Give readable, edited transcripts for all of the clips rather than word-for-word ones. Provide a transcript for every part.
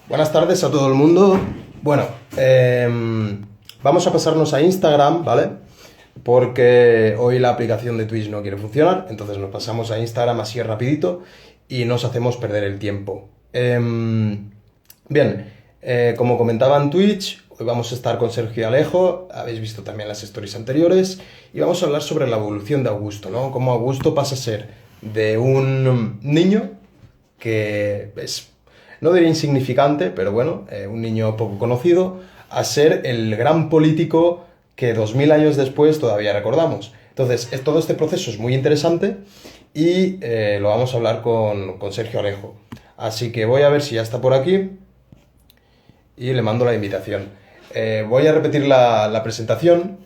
Buenas tardes a todo el mundo. Bueno, vamos a pasarnos a Instagram, ¿vale? Porque hoy la aplicación de Twitch no quiere funcionar, entonces nos pasamos a Instagram así rapidito y nos hacemos perder el tiempo. Bien, como comentaba en Twitch, hoy vamos a estar con Sergio Alejo, habéis visto también las stories anteriores, y vamos a hablar sobre la evolución de Augusto, ¿no? Cómo Augusto pasa a ser de un niño que es, no diría insignificante, pero bueno, un niño poco conocido, a ser el gran político que 2000 años después todavía recordamos. Entonces, todo este proceso es muy interesante y lo vamos a hablar con Sergio Alejo. Así que voy a ver si ya está por aquí y le mando la invitación. Voy a repetir la presentación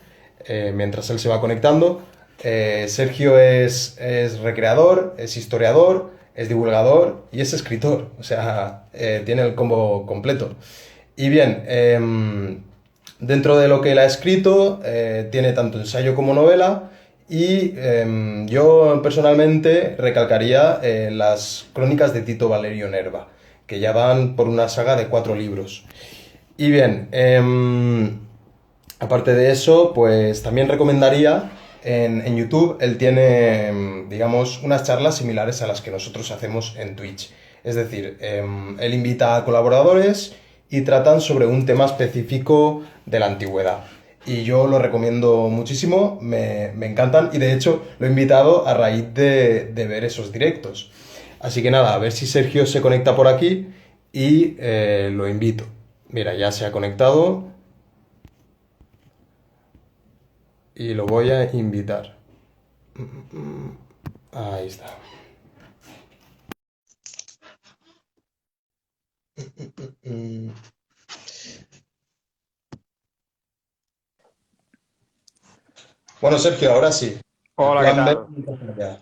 mientras él se va conectando. Sergio es recreador, es historiador, es divulgador y es escritor. O sea, tiene el combo completo. Y bien, dentro de lo que él ha escrito, tiene tanto ensayo como novela. Y yo personalmente recalcaría las crónicas de Tito Valerio Nerva, que ya van por una saga de 4 libros. Y bien, aparte de eso, pues también recomendaría en YouTube, él tiene, digamos, unas charlas similares a las que nosotros hacemos en Twitch. Es decir, él invita a colaboradores y tratan sobre un tema específico de la antigüedad. Y yo lo recomiendo muchísimo, me encantan y de hecho lo he invitado a raíz de ver esos directos. Así que nada, a ver si Sergio se conecta por aquí y lo invito. Mira, ya se ha conectado y lo voy a invitar. Ahí está. Bueno, Sergio, ahora sí. El Hola, ¿qué plan B. tal?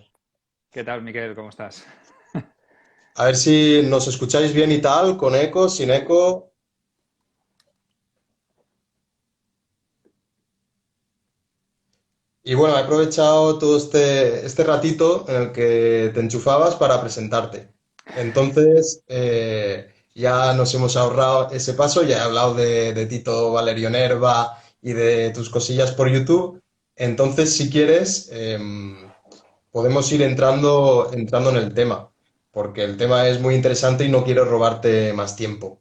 ¿Qué tal, Miquel? ¿Cómo estás? A ver si nos escucháis bien y tal, con eco, sin eco. Y bueno, he aprovechado todo este ratito en el que te enchufabas para presentarte. Entonces, ya nos hemos ahorrado ese paso, ya he hablado de Tito Valerio Nerva y de tus cosillas por YouTube. Entonces, si quieres, podemos ir entrando en el tema, porque el tema es muy interesante y no quiero robarte más tiempo.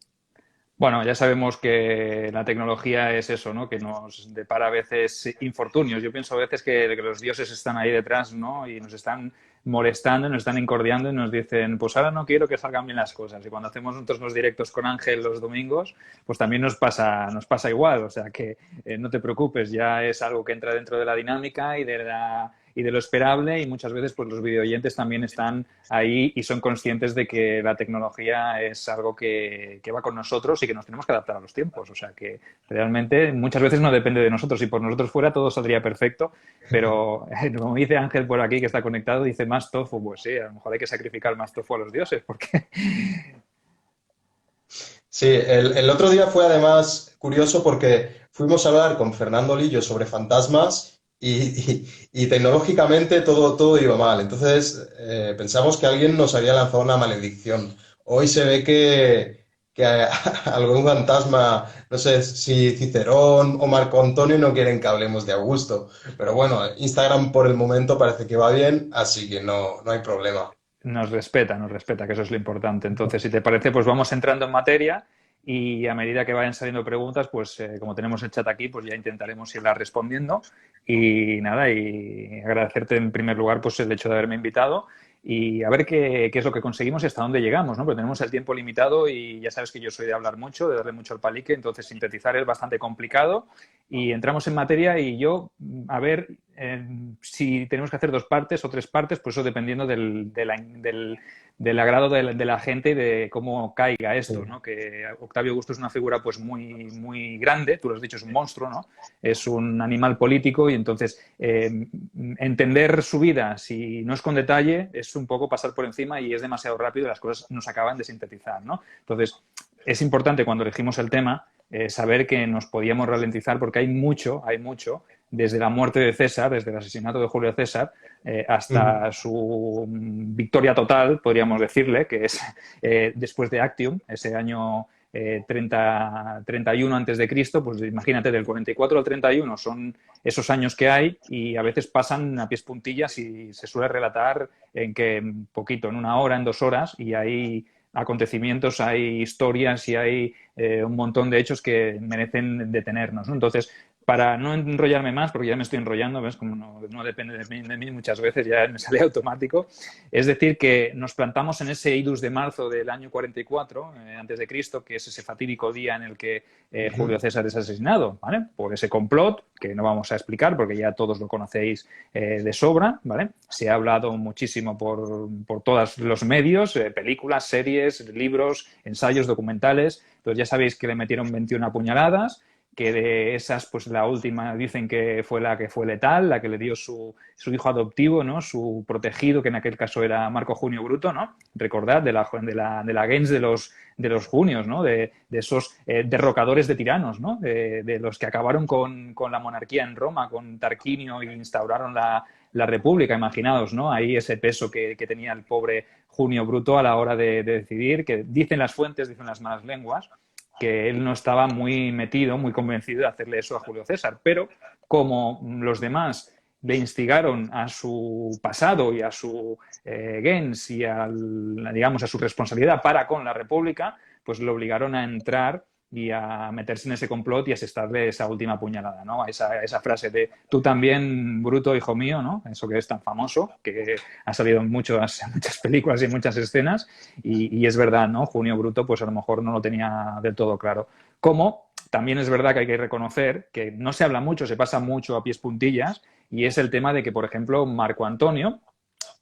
Bueno, ya sabemos que la tecnología es eso, ¿no? Que nos depara a veces infortunios. Yo pienso a veces que los dioses están ahí detrás, ¿no? Y nos están molestando, nos están incordiando y nos dicen, pues ahora no quiero que salgan bien las cosas. Y cuando hacemos nosotros los directos con Ángel los domingos, pues también nos pasa igual. O sea que no te preocupes, ya es algo que entra dentro de la dinámica y de lo esperable y muchas veces pues los videoyentes también están ahí y son conscientes de que la tecnología es algo que va con nosotros y que nos tenemos que adaptar a los tiempos. O sea que realmente muchas veces no depende de nosotros. Si por nosotros fuera todo saldría perfecto, pero como dice Ángel por aquí que está conectado, dice más tofu. Pues sí, a lo mejor hay que sacrificar más tofu a los dioses porque Sí, el otro día fue además curioso porque fuimos a hablar con Fernando Lillo sobre fantasmas y tecnológicamente todo iba mal. Entonces pensamos que alguien nos había lanzado una maledicción. Hoy se ve que algún fantasma, no sé si Cicerón o Marco Antonio no quieren que hablemos de Augusto. Pero bueno, Instagram por el momento parece que va bien, así que no hay problema. nos respeta, que eso es lo importante. Entonces, si te parece, pues vamos entrando en materia y a medida que vayan saliendo preguntas, pues como tenemos el chat aquí, pues ya intentaremos irlas respondiendo. Y nada, y agradecerte en primer lugar pues el hecho de haberme invitado y a ver qué es lo que conseguimos y hasta dónde llegamos, ¿no? Porque tenemos el tiempo limitado y ya sabes que yo soy de hablar mucho, de darle mucho al palique, entonces sintetizar es bastante complicado y entramos en materia y yo, a ver, si tenemos que hacer 2 partes o 3 partes, pues eso dependiendo del agrado de la gente y de cómo caiga esto, Sí. ¿no? Que Octavio Augusto es una figura pues muy grande, tú lo has dicho, es un monstruo, ¿no? Es un animal político y entonces entender su vida, si no es con detalle, es un poco pasar por encima y es demasiado rápido y las cosas nos acaban de sintetizar, ¿no? Entonces, es importante cuando elegimos el tema saber que nos podíamos ralentizar porque hay mucho, desde la muerte de César, desde el asesinato de Julio César, Ujú. hasta su victoria total, podríamos decirle, que es después de Actium, ese año 31 antes de Cristo, pues imagínate, del 44 al 31 son esos años que hay y a veces pasan a pies puntillas y se suele relatar en que poquito, en 1 hora, en 2 horas, y hay acontecimientos, hay historias y hay un montón de hechos que merecen detenernos, ¿no? Entonces, para no enrollarme más, porque ya me estoy enrollando, ¿ves? Como no depende de mí muchas veces, ya me sale automático. Es decir, que nos plantamos en ese idus de marzo del año 44, antes de Cristo, que es ese fatídico día en el que Julio César es asesinado, ¿vale? Por ese complot, que no vamos a explicar porque ya todos lo conocéis de sobra, ¿vale? Se ha hablado muchísimo por todos los medios, películas, series, libros, ensayos, documentales. Entonces ya sabéis que le metieron 21 apuñaladas, que de esas, pues la última dicen que fue la que fue letal, la que le dio su hijo adoptivo, ¿no? Su protegido, que en aquel caso era Marco Junio Bruto, ¿no? Recordad, de la gens de los Junios, ¿no? De esos derrocadores de tiranos, ¿no? De los que acabaron con la monarquía en Roma, con Tarquinio, y instauraron la República. Imaginaos, ¿no? Ahí ese peso que tenía el pobre Junio Bruto a la hora de decidir, que dicen las fuentes, dicen las malas lenguas, que él no estaba muy metido, muy convencido de hacerle eso a Julio César. Pero como los demás le instigaron a su pasado y a su gens y digamos, a su responsabilidad para con la República, pues le obligaron a entrar y a meterse en ese complot y asestarle esa última puñalada, ¿no? Esa frase de tú también, Bruto, hijo mío, ¿no? Eso que es tan famoso, que ha salido en muchas películas y en muchas escenas, y es verdad, ¿no? Junio Bruto, pues a lo mejor no lo tenía del todo claro. Como también es verdad que hay que reconocer que no se habla mucho, se pasa mucho a pies puntillas, y es el tema de que, por ejemplo, Marco Antonio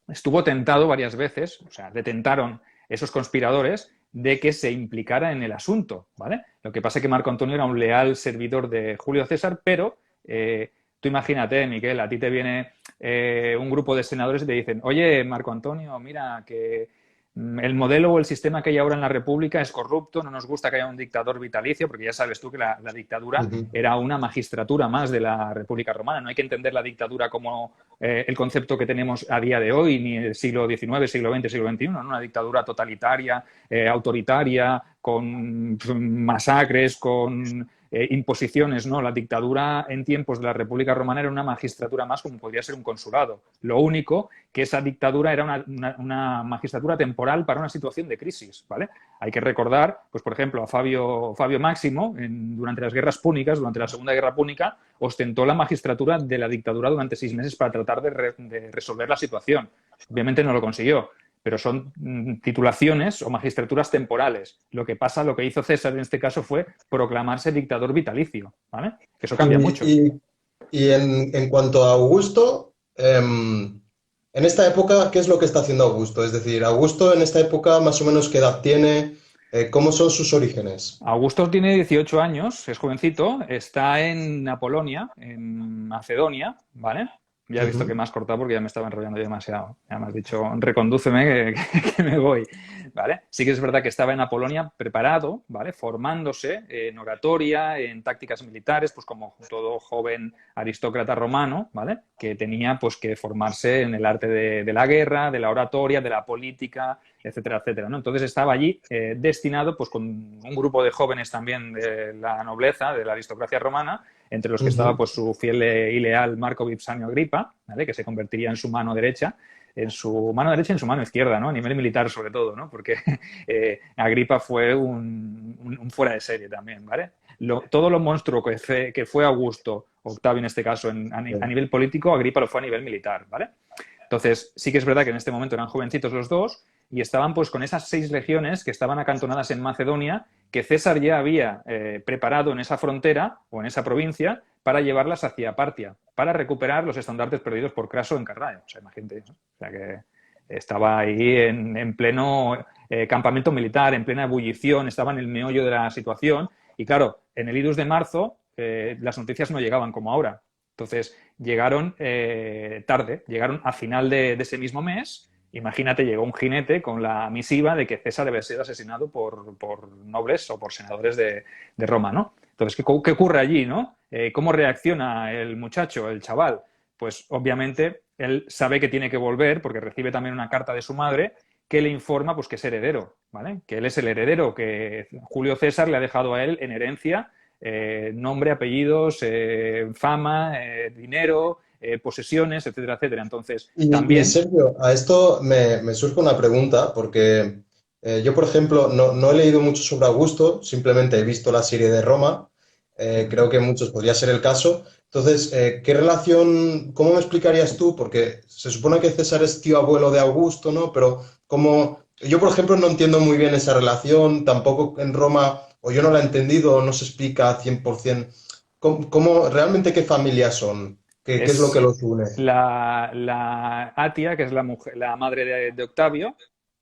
estuvo tentado varias veces, o sea, le tentaron esos conspiradores de que se implicara en el asunto, ¿vale? Lo que pasa es que Marco Antonio era un leal servidor de Julio César, pero tú imagínate, Miquel, a ti te viene un grupo de senadores y te dicen, oye, Marco Antonio, mira, que el modelo o el sistema que hay ahora en la República es corrupto, no nos gusta que haya un dictador vitalicio, porque ya sabes tú que la dictadura era una magistratura más de la República Romana. No hay que entender la dictadura como el concepto que tenemos a día de hoy, ni el siglo XIX, siglo XX, siglo XXI, ¿no? Una dictadura totalitaria, autoritaria, con masacres, con imposiciones, ¿no? La dictadura en tiempos de la República Romana era una magistratura más, como podría ser un consulado. Lo único que esa dictadura era una magistratura temporal para una situación de crisis, ¿vale? Hay que recordar, pues por ejemplo, a Fabio Máximo, durante las guerras púnicas, durante la Segunda Guerra Púnica, ostentó la magistratura de la dictadura durante 6 meses para tratar de resolver la situación. Obviamente no lo consiguió, pero son titulaciones o magistraturas temporales. Lo que hizo César en este caso fue proclamarse dictador vitalicio, ¿vale? Eso cambia mucho. Y en cuanto a Augusto, en esta época, ¿qué es lo que está haciendo Augusto? Es decir, Augusto en esta época, más o menos, ¿qué edad tiene? ¿Cómo son sus orígenes? Augusto tiene 18 años, es jovencito, está en Apolonia, en Macedonia, ¿vale? Ya he visto que me has cortado porque ya me estaba enrollando demasiado. Ya me has dicho, recondúceme que me voy, ¿vale? Sí que es verdad que estaba en Apolonia preparado, ¿vale? Formándose en oratoria, en tácticas militares, pues como todo joven aristócrata romano, ¿vale? Que tenía pues que formarse en el arte de la guerra, de la oratoria, de la política, etcétera, etcétera, ¿no? Entonces estaba allí destinado pues con un grupo de jóvenes también de la nobleza, de la aristocracia romana, entre los que estaba pues su fiel y leal Marco Vipsanio Agripa, ¿vale? Que se convertiría en su mano derecha y en su mano izquierda, ¿no? A nivel militar sobre todo, ¿no? Porque Agripa fue un fuera de serie también, ¿vale? Todo lo monstruo que fue Augusto, Octavio en este caso, a nivel político, Agripa lo fue a nivel militar, ¿vale? Entonces, sí que es verdad que en este momento eran jovencitos los dos y estaban pues con esas 6 legiones que estaban acantonadas en Macedonia, que César ya había preparado en esa frontera o en esa provincia para llevarlas hacia Partia, para recuperar los estandartes perdidos por Craso en Carrhae. O sea, imagínate, ¿no? O sea, que estaba ahí en pleno campamento militar, en plena ebullición, estaba en el meollo de la situación. Y claro, en el idus de marzo las noticias no llegaban como ahora. Entonces, llegaron tarde, llegaron a final de ese mismo mes. Imagínate, llegó un jinete con la misiva de que César debe ser asesinado por nobles o por senadores de Roma, ¿no? Entonces, ¿qué ocurre allí, no? ¿Cómo reacciona el muchacho, el chaval? Pues, obviamente, él sabe que tiene que volver porque recibe también una carta de su madre que le informa pues que es heredero, ¿vale? Que él es el heredero, que Julio César le ha dejado a él en herencia nombre, apellidos, fama, dinero, posesiones, etcétera, etcétera. Entonces, Y también... Sergio, a esto me surge una pregunta, porque yo, por ejemplo, no he leído mucho sobre Augusto, simplemente he visto la serie de Roma, creo que muchos podría ser el caso. Entonces, ¿qué relación, cómo me explicarías tú? Porque se supone que César es tío abuelo de Augusto, ¿no? Pero como yo, por ejemplo, no entiendo muy bien esa relación, tampoco en Roma, o yo no la he entendido, o no se explica 100%. Realmente qué familias son? ¿Qué es lo que Es los une? la Atia, que es la mujer, la madre de Octavio,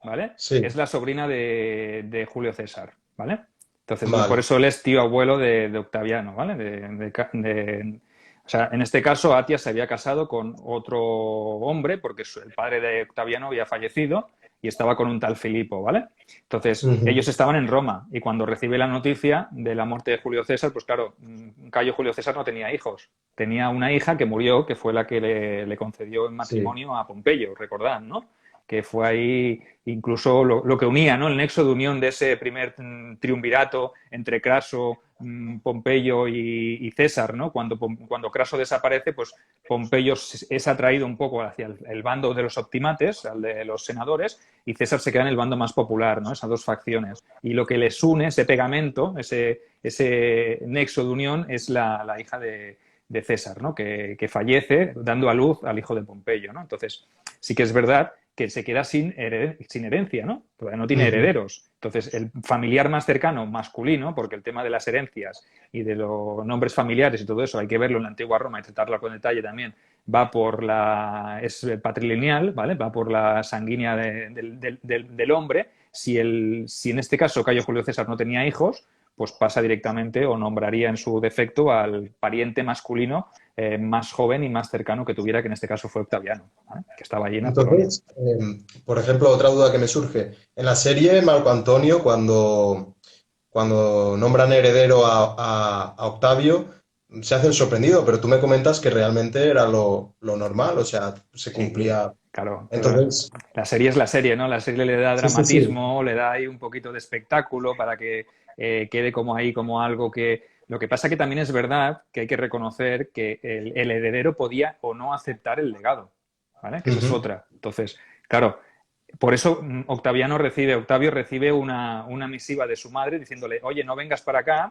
¿vale? Es Sí. la sobrina de Julio César, ¿vale? Entonces, por Vale. eso él es tío abuelo de Octaviano, ¿vale? O sea, en este caso, Atia se había casado con otro hombre, porque el padre de Octaviano había fallecido y estaba con un tal Filipo, ¿vale? Entonces, Ujú. ellos estaban en Roma y cuando recibe la noticia de la muerte de Julio César, pues claro, Cayo Julio César no tenía hijos. Tenía una hija que murió, que fue la que le concedió en Sí. matrimonio a Pompeyo, recordad, ¿no? Que fue ahí incluso lo que unía, ¿no? El nexo de unión de ese primer triunvirato entre Craso, Pompeyo y César, ¿no? Cuando Craso desaparece, pues Pompeyo es atraído un poco hacia el bando de los optimates, al de los senadores, y César se queda en el bando más popular, ¿no? Esas dos facciones. Y lo que les une, ese pegamento, ese nexo de unión, es la hija de César, ¿no? Que fallece dando a luz al hijo de Pompeyo, ¿no? Entonces, sí que es verdad que se queda sin herencia, ¿no? Todavía no tiene Ujú. herederos. Entonces, el familiar más cercano, masculino, porque el tema de las herencias y de los nombres familiares y todo eso hay que verlo en la antigua Roma y tratarlo con detalle también, es patrilineal, ¿vale? Va por la sanguínea del hombre. Si en este caso Cayo Julio César no tenía hijos, pues pasa directamente o nombraría en su defecto al pariente masculino más joven y más cercano que tuviera, que en este caso fue Octaviano, ¿vale? Que estaba allí en Apolonia. Entonces, por ejemplo, otra duda que me surge. En la serie Marco Antonio, cuando nombran heredero a Octavio, se hacen sorprendido, pero tú me comentas que realmente era lo normal, o sea, se Sí, cumplía. claro, pero Entonces, la serie es la serie, ¿no? La serie le da sí, sí, sí. dramatismo, le da ahí un poquito de espectáculo para que quede como ahí, como algo que... Lo que pasa que también es verdad que hay que reconocer que el heredero podía o no aceptar el legado, ¿vale? Que esa es Ujú. otra. Entonces, claro, por eso Octavio recibe una misiva de su madre diciéndole, oye, no vengas para acá,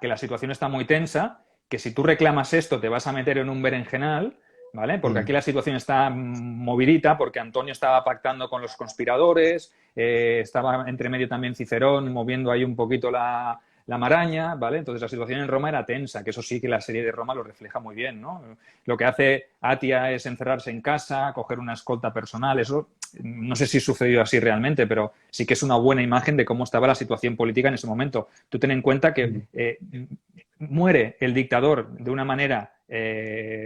que la situación está muy tensa, que si tú reclamas esto te vas a meter en un berenjenal, ¿vale? Porque aquí Mm. la situación está movidita, porque Antonio estaba pactando con los conspiradores, estaba entre medio también Cicerón moviendo ahí un poquito la maraña, ¿vale? Entonces la situación en Roma era tensa, que eso sí que la serie de Roma lo refleja muy bien, ¿no? Lo que hace Atia es encerrarse en casa, coger una escolta personal, eso no sé si sucedió así realmente, pero sí que es una buena imagen de cómo estaba la situación política en ese momento. Tú ten en cuenta que Mm. muere el dictador de una manera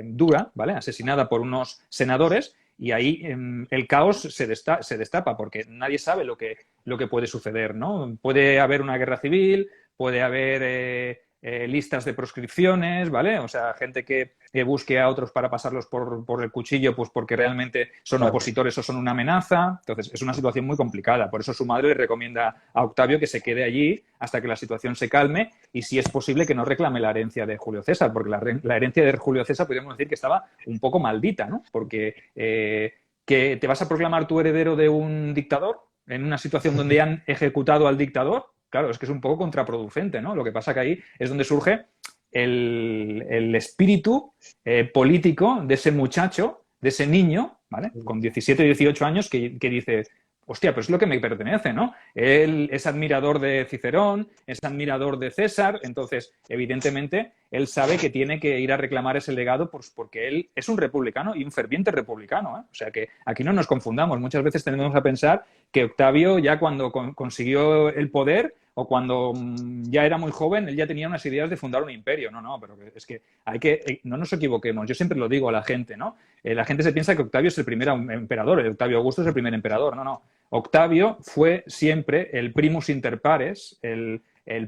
dura, ¿vale? Asesinada por unos senadores y ahí el caos se destapa porque nadie sabe lo que puede suceder, ¿no? Puede haber una guerra civil, puede haber listas de proscripciones, ¿vale? O sea, gente que busque a otros para pasarlos por el cuchillo, pues porque realmente son Claro. opositores o son una amenaza. Entonces, es una situación muy complicada. Por eso su madre le recomienda a Octavio que se quede allí hasta que la situación se calme y si es posible que no reclame la herencia de Julio César, porque la herencia de Julio César podríamos decir que estaba un poco maldita, ¿no? Porque que te vas a proclamar tu heredero de un dictador en una situación donde han ejecutado al dictador, claro, es que es un poco contraproducente, ¿no? Lo que pasa que ahí es donde surge el espíritu político de ese muchacho, de ese niño, ¿vale? Con 17, 18 años que dice, hostia, pero es lo que me pertenece, ¿no? Él es admirador de Cicerón, es admirador de César, entonces, evidentemente, él sabe que tiene que ir a reclamar ese legado pues, porque él es un republicano y un ferviente republicano, ¿eh? O sea que aquí no nos confundamos. Muchas veces tendemos a pensar que Octavio ya cuando consiguió el poder o cuando ya era muy joven, él ya tenía unas ideas de fundar un imperio. No, no, pero es que no nos equivoquemos. Yo siempre lo digo a la gente, ¿no? La gente se piensa que Octavio es el primer emperador, el Octavio Augusto es el primer emperador. No, no. Octavio fue siempre el primus inter pares, el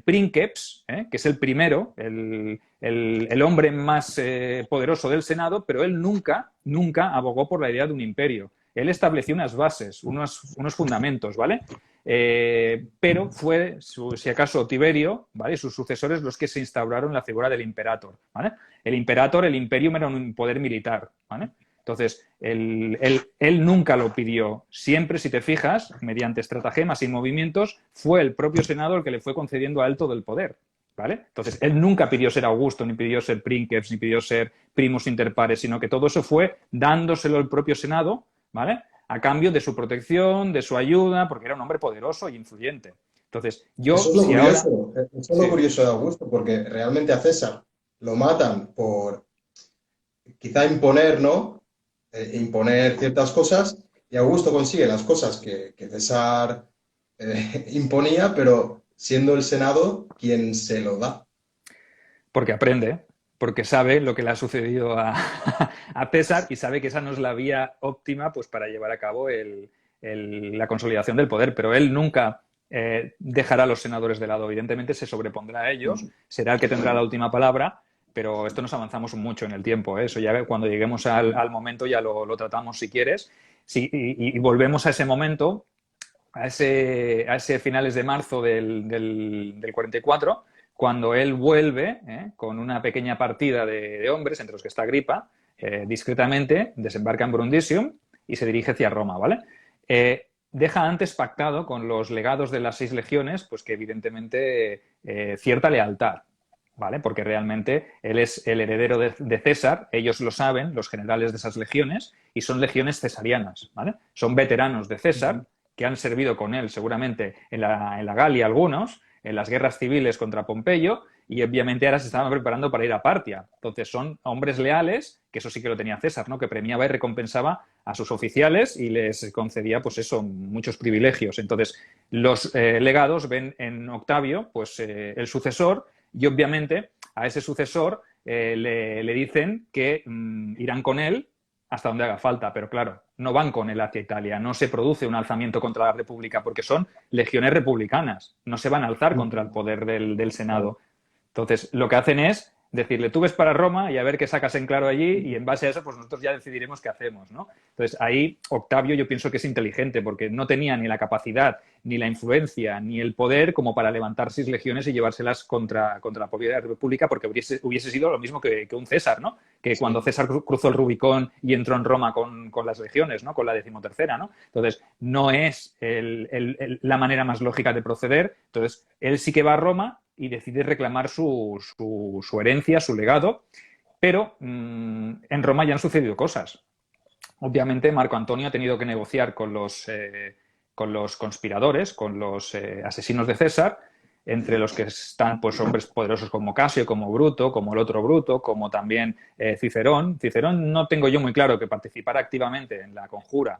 princeps, que es el primero, el hombre más poderoso del Senado, pero él nunca abogó por la idea de un imperio. Él estableció unas bases, unos fundamentos, ¿vale? Pero fue, si acaso, Tiberio, ¿vale? Y sus sucesores los que se instauraron la figura del imperator, ¿vale? El imperator, el imperium era un poder militar, ¿vale? Entonces, él nunca lo pidió. Siempre, si te fijas, mediante estratagemas y movimientos, fue el propio Senado el que le fue concediendo a él todo el poder, ¿vale? Entonces, él nunca pidió ser Augusto, ni pidió ser princeps, ni pidió ser primus inter pares, sino que todo eso fue dándoselo el propio Senado, ¿vale? A cambio de su protección, de su ayuda, porque era un hombre poderoso e influyente. Entonces, yo, Eso es lo si ahora... curioso, eso es lo Sí. curioso de Augusto, porque realmente a César lo matan por quizá imponer, ¿no? Imponer ciertas cosas, y Augusto consigue las cosas que César imponía, pero siendo el Senado quien se lo da. Porque aprende, porque sabe lo que le ha sucedido a César y sabe que esa no es la vía óptima pues, para llevar a cabo la consolidación del poder. Pero él nunca dejará a los senadores de lado. Evidentemente se sobrepondrá a ellos, será el que tendrá la última palabra, pero esto nos avanzamos mucho en el tiempo. Eso ya cuando lleguemos al momento ya lo tratamos si quieres. Sí, y volvemos a ese momento, a ese finales de marzo del 44, cuando él vuelve con una pequeña partida de hombres, entre los que está Agripa, discretamente, desembarca en Brundisium y se dirige hacia Roma, ¿vale? Deja antes pactado con los legados de las 6 legiones, pues que evidentemente cierta lealtad, ¿vale? Porque realmente él es el heredero de César, ellos lo saben, los generales de esas legiones, y son legiones cesarianas, ¿vale? Son veteranos de César, que han servido con él seguramente en la Galia algunos, en las guerras civiles contra Pompeyo, y obviamente ahora se estaban preparando para ir a Partia. Entonces son hombres leales, que eso sí que lo tenía César, ¿no? Que premiaba y recompensaba a sus oficiales y les concedía, pues eso, muchos privilegios. Entonces los legados ven en Octavio, pues el sucesor, y obviamente a ese sucesor le dicen que irán con él hasta donde haga falta, pero claro, no van con él hacia Italia, no se produce un alzamiento contra la República porque son legiones republicanas, no se van a alzar contra el poder del Senado. Entonces, lo que hacen es decirle, tú ves para Roma y a ver qué sacas en claro allí y en base a eso, pues nosotros ya decidiremos qué hacemos, ¿no? Entonces, ahí Octavio yo pienso que es inteligente porque no tenía ni la capacidad, ni la influencia, ni el poder como para levantar 6 legiones y llevárselas contra la propia República porque hubiese sido lo mismo que un César, ¿no? Que cuando César cruzó el Rubicón y entró en Roma con las legiones, ¿no? Con la 13ª, ¿no? Entonces, no es la manera más lógica de proceder. Entonces, él sí que va a Roma y decide reclamar su herencia, su legado, pero en Roma ya han sucedido cosas. Obviamente, Marco Antonio ha tenido que negociar con los conspiradores, con los asesinos de César, entre los que están pues, hombres poderosos como Casio, como Bruto, como el otro Bruto, como también Cicerón. Cicerón no tengo yo muy claro que participara activamente en la conjura,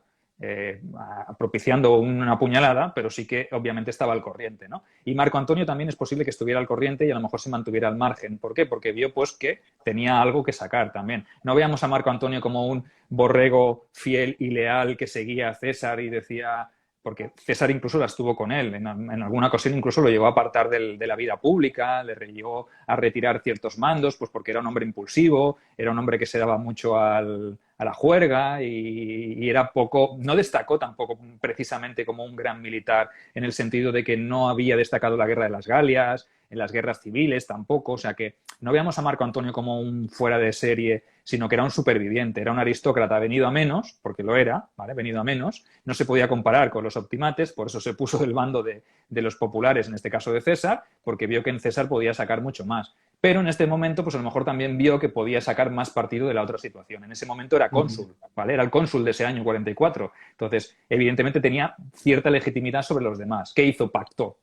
propiciando una puñalada, pero sí que obviamente estaba al corriente, ¿no? Y Marco Antonio también es posible que estuviera al corriente y a lo mejor se mantuviera al margen. ¿Por qué? Porque vio pues que tenía algo que sacar también. No veamos a Marco Antonio como un borrego fiel y leal que seguía a César y decía... Porque César incluso la estuvo con él, en alguna ocasión incluso lo llevó a apartar de la vida pública, le llevó a retirar ciertos mandos, pues porque era un hombre impulsivo, era un hombre que se daba mucho a la juerga y era poco, no destacó tampoco precisamente como un gran militar en el sentido de que no había destacado la guerra de las Galias, en las guerras civiles tampoco, o sea que no veamos a Marco Antonio como un fuera de serie, sino que era un superviviente, era un aristócrata venido a menos, porque lo era, ¿vale? Venido a menos, no se podía comparar con los optimates, por eso se puso del bando de los populares, en este caso de César, porque vio que en César podía sacar mucho más. Pero en este momento, pues a lo mejor también vio que podía sacar más partido de la otra situación. En ese momento era cónsul, ¿vale? Era el cónsul de ese año 44. Entonces, evidentemente tenía cierta legitimidad sobre los demás. ¿Qué hizo? Pactó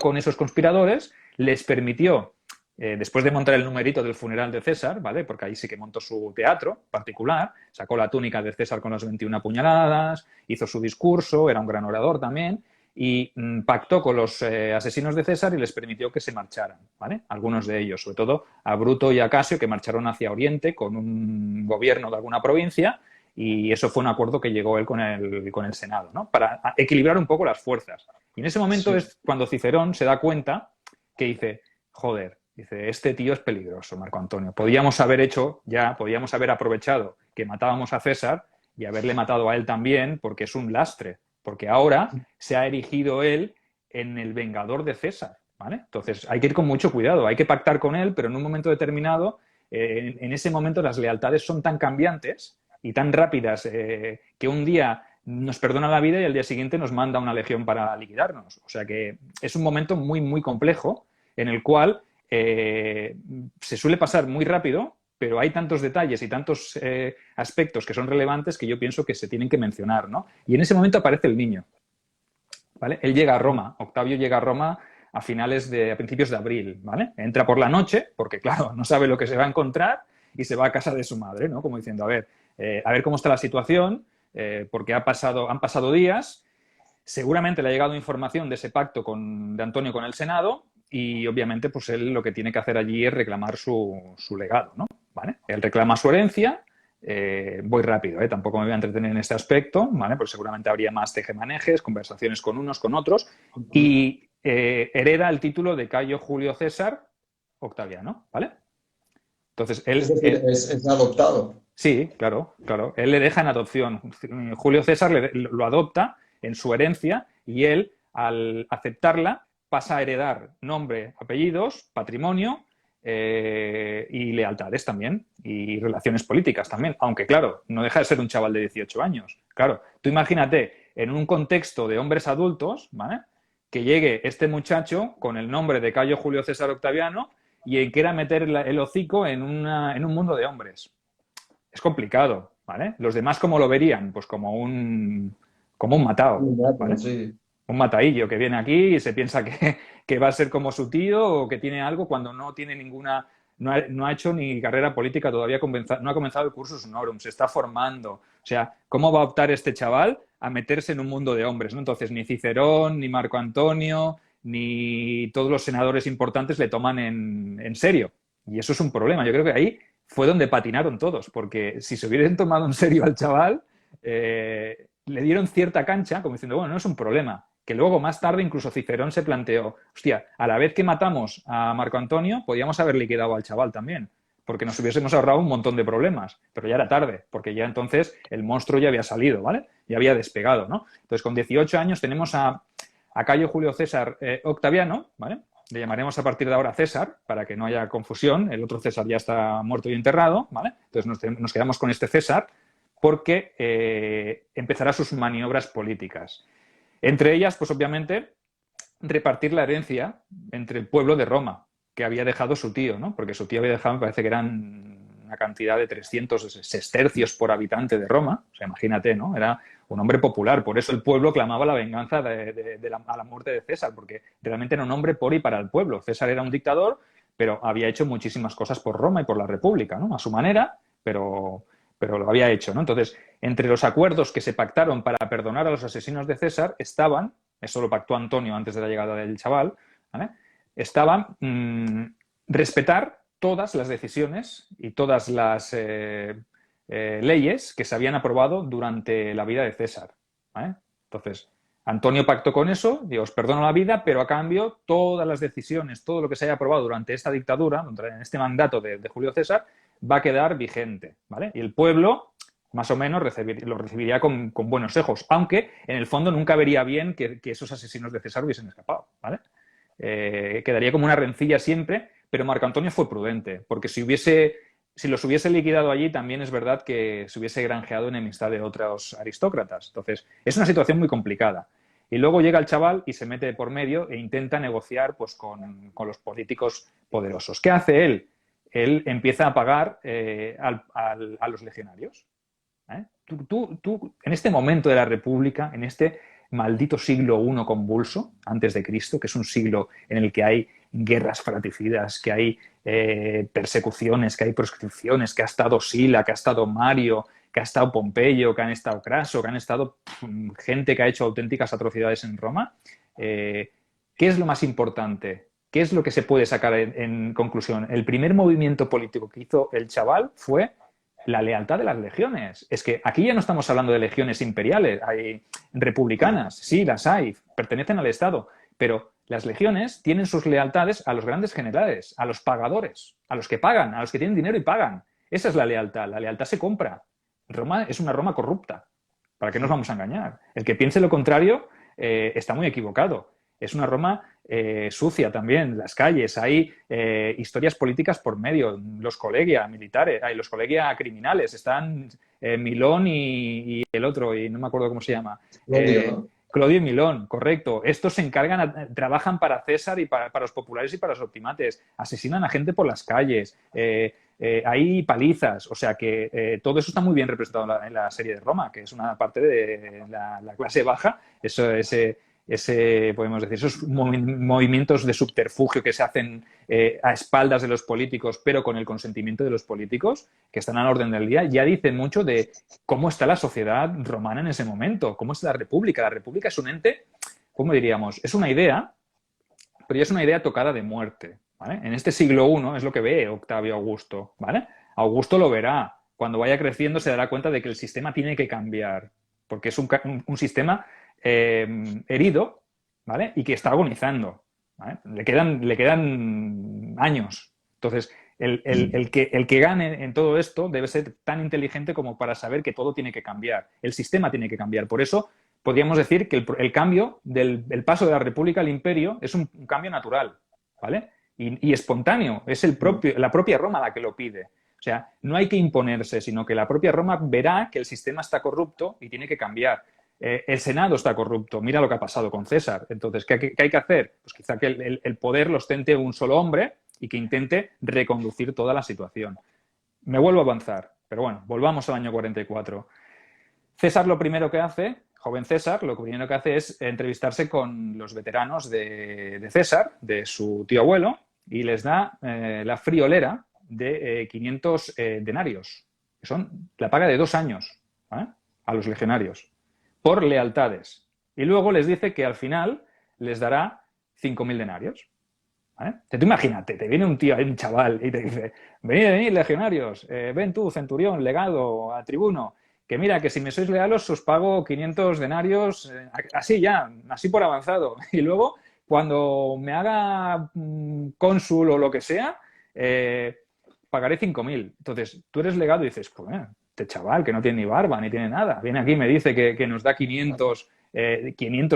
con esos conspiradores, les permitió, después de montar el numerito del funeral de César, ¿vale? Porque ahí sí que montó su teatro particular, sacó la túnica de César con las 21 puñaladas, hizo su discurso, era un gran orador también, y pactó con los asesinos de César y les permitió que se marcharan, ¿vale? Algunos de ellos, sobre todo a Bruto y a Casio, que marcharon hacia Oriente con un gobierno de alguna provincia, y eso fue un acuerdo que llegó él con el Senado, ¿no? Para equilibrar un poco las fuerzas. Y en ese momento es cuando Cicerón se da cuenta que dice, joder, dice, este tío es peligroso, Marco Antonio. Podíamos haber aprovechado que matábamos a César y haberle matado a él también, porque es un lastre, porque ahora se ha erigido él en el vengador de César, ¿vale? Entonces hay que ir con mucho cuidado, hay que pactar con él, pero en un momento determinado, en ese momento las lealtades son tan cambiantes y tan rápidas que un día nos perdona la vida y al día siguiente nos manda una legión para liquidarnos. O sea que es un momento muy, muy complejo en el cual se suele pasar muy rápido, pero hay tantos detalles y tantos aspectos que son relevantes que yo pienso que se tienen que mencionar, ¿no? Y en ese momento aparece el niño, ¿vale? Él llega a Roma, Octavio llega a Roma a principios de abril, ¿vale? Entra por la noche, porque claro, no sabe lo que se va a encontrar y se va a casa de su madre, ¿no? Como diciendo, a ver cómo está la situación, porque han pasado días, seguramente le ha llegado información de ese pacto de Antonio con el Senado y obviamente pues él lo que tiene que hacer allí es reclamar su legado, ¿no? ¿Vale? Él reclama su herencia, voy rápido, tampoco me voy a entretener en este aspecto, ¿vale? Pues seguramente habría más tejemanejes, conversaciones con unos, con otros, y hereda el título de Cayo Julio César Octaviano, ¿vale? Entonces él... Es decir, es adoptado. Sí, claro, claro. Él le deja en adopción. Julio César lo adopta en su herencia y él, al aceptarla, pasa a heredar nombre, apellidos, patrimonio y lealtades también y relaciones políticas también. Aunque, claro, no deja de ser un chaval de 18 años. Claro, tú imagínate en un contexto de hombres adultos, ¿vale? Que llegue este muchacho con el nombre de Cayo Julio César Octaviano y en quiera meter el hocico en un mundo de hombres. Es complicado, ¿vale? Los demás, ¿cómo lo verían? Pues como un matao, ¿vale? Sí. Un mataillo que viene aquí y se piensa que va a ser como su tío o que tiene algo cuando no tiene ninguna... No ha hecho ni carrera política todavía, no ha comenzado el cursus honorum, se está formando. O sea, ¿cómo va a optar este chaval a meterse en un mundo de hombres, ¿no? Entonces, ni Cicerón, ni Marco Antonio, ni todos los senadores importantes le toman en serio. Y eso es un problema. Yo creo que ahí fue donde patinaron todos, porque si se hubieran tomado en serio al chaval, le dieron cierta cancha, como diciendo, bueno, no es un problema. Que luego, más tarde, incluso Cicerón se planteó, hostia, a la vez que matamos a Marco Antonio, podíamos haber liquidado al chaval también, porque nos hubiésemos ahorrado un montón de problemas, pero ya era tarde, porque ya entonces el monstruo ya había salido, ¿vale? Ya había despegado, ¿no? Entonces, con 18 años tenemos a Cayo Julio César Octaviano, ¿vale? Le llamaremos a partir de ahora César, para que no haya confusión. El otro César ya está muerto y enterrado, ¿vale? Entonces nos quedamos con este César porque empezará sus maniobras políticas. Entre ellas, pues obviamente, repartir la herencia entre el pueblo de Roma, que había dejado su tío, ¿no? Porque su tío había dejado, me parece que eran una cantidad de 300 sestercios por habitante de Roma. O sea, imagínate, ¿no? Era un hombre popular. Por eso el pueblo clamaba la venganza a la muerte de César, porque realmente era un hombre por y para el pueblo. César era un dictador, pero había hecho muchísimas cosas por Roma y por la República, ¿no? A su manera, pero lo había hecho, ¿no? Entonces, entre los acuerdos que se pactaron para perdonar a los asesinos de César estaban, eso lo pactó Antonio antes de la llegada del chaval, ¿vale? Estaban respetar todas las decisiones y todas las leyes que se habían aprobado durante la vida de César, ¿vale? Entonces, Antonio pactó con eso, digo, os perdono la vida, pero a cambio todas las decisiones, todo lo que se haya aprobado durante esta dictadura, en este mandato de Julio César, va a quedar vigente, ¿vale? Y el pueblo, más o menos, lo recibiría con buenos ojos, aunque en el fondo nunca vería bien que esos asesinos de César hubiesen escapado, ¿vale? Quedaría como una rencilla siempre, pero Marco Antonio fue prudente, porque si los hubiese liquidado allí, también es verdad que se hubiese granjeado enemistad de otros aristócratas. Entonces, es una situación muy complicada. Y luego llega el chaval y se mete por medio e intenta negociar pues, con los políticos poderosos. ¿Qué hace él? Él empieza a pagar a los legionarios. Tú, en este momento de la República, en este maldito siglo I convulso, antes de Cristo, que es un siglo en el que hay guerras fratricidas, que hay persecuciones, que hay proscripciones, que ha estado Sila, que ha estado Mario, que ha estado Pompeyo, que han estado Craso, que han estado gente que ha hecho auténticas atrocidades en Roma. ¿Qué es lo más importante? ¿Qué es lo que se puede sacar en conclusión? El primer movimiento político que hizo el chaval fue la lealtad de las legiones. Es que aquí ya no estamos hablando de legiones imperiales, hay republicanas, sí, las hay, pertenecen al Estado, pero las legiones tienen sus lealtades a los grandes generales, a los pagadores, a los que pagan, a los que tienen dinero y pagan. Esa es la lealtad se compra. Roma es una Roma corrupta. ¿Para qué nos vamos a engañar? El que piense lo contrario está muy equivocado. Es una Roma sucia también, las calles, hay historias políticas por medio, los colegia militares, hay los colegia criminales, están Milón y el otro, y no me acuerdo cómo se llama. Claudio, ¿no? Clodio y Milón, correcto. Estos se encargan, trabajan para César y para los populares y para los optimates, asesinan a gente por las calles, hay palizas, o sea que todo eso está muy bien representado en la serie de Roma, que es una parte de la clase baja, podemos decir, esos movimientos de subterfugio que se hacen a espaldas de los políticos, pero con el consentimiento de los políticos, que están a la orden del día, ya dicen mucho de cómo está la sociedad romana en ese momento, cómo es la República. La República es un ente, ¿cómo diríamos? Es una idea, pero ya es una idea tocada de muerte, ¿vale? En este siglo I es lo que ve Octavio Augusto, ¿vale? Augusto lo verá. Cuando vaya creciendo se dará cuenta de que el sistema tiene que cambiar, porque es un sistema herido, ¿vale? Y que está agonizando, ¿vale? Le quedan años. Entonces, el que gane en todo esto debe ser tan inteligente como para saber que todo tiene que cambiar. El sistema tiene que cambiar. Por eso podríamos decir que el cambio el paso de la República al Imperio es un cambio natural, ¿vale? Y espontáneo. Es la propia Roma la que lo pide. O sea, no hay que imponerse, sino que la propia Roma verá que el sistema está corrupto y tiene que cambiar. El Senado está corrupto. Mira lo que ha pasado con César. Entonces, ¿qué hay que hacer? Pues quizá que el poder lo ostente un solo hombre y que intente reconducir toda la situación. Me vuelvo a avanzar, pero bueno, volvamos al año 44. César lo primero que hace, joven César, lo primero que hace es entrevistarse con los veteranos de César, de su tío abuelo, y les da la friolera de 500 denarios, que son la paga de 2 años, ¿vale? A los legionarios, por lealtades. Y luego les dice que al final les dará 5.000 denarios. ¿Vale? Tú imagínate, te viene un tío, un chaval, y te dice, venid, legionarios, ven tú, centurión, legado, a tribuno, que mira, que si me sois leales os pago 500 denarios, así ya, así por avanzado. Y luego, cuando me haga cónsul o lo que sea, pagaré 5.000. Entonces, tú eres legado y dices, pues este chaval que no tiene ni barba ni tiene nada, viene aquí y me dice que nos da 500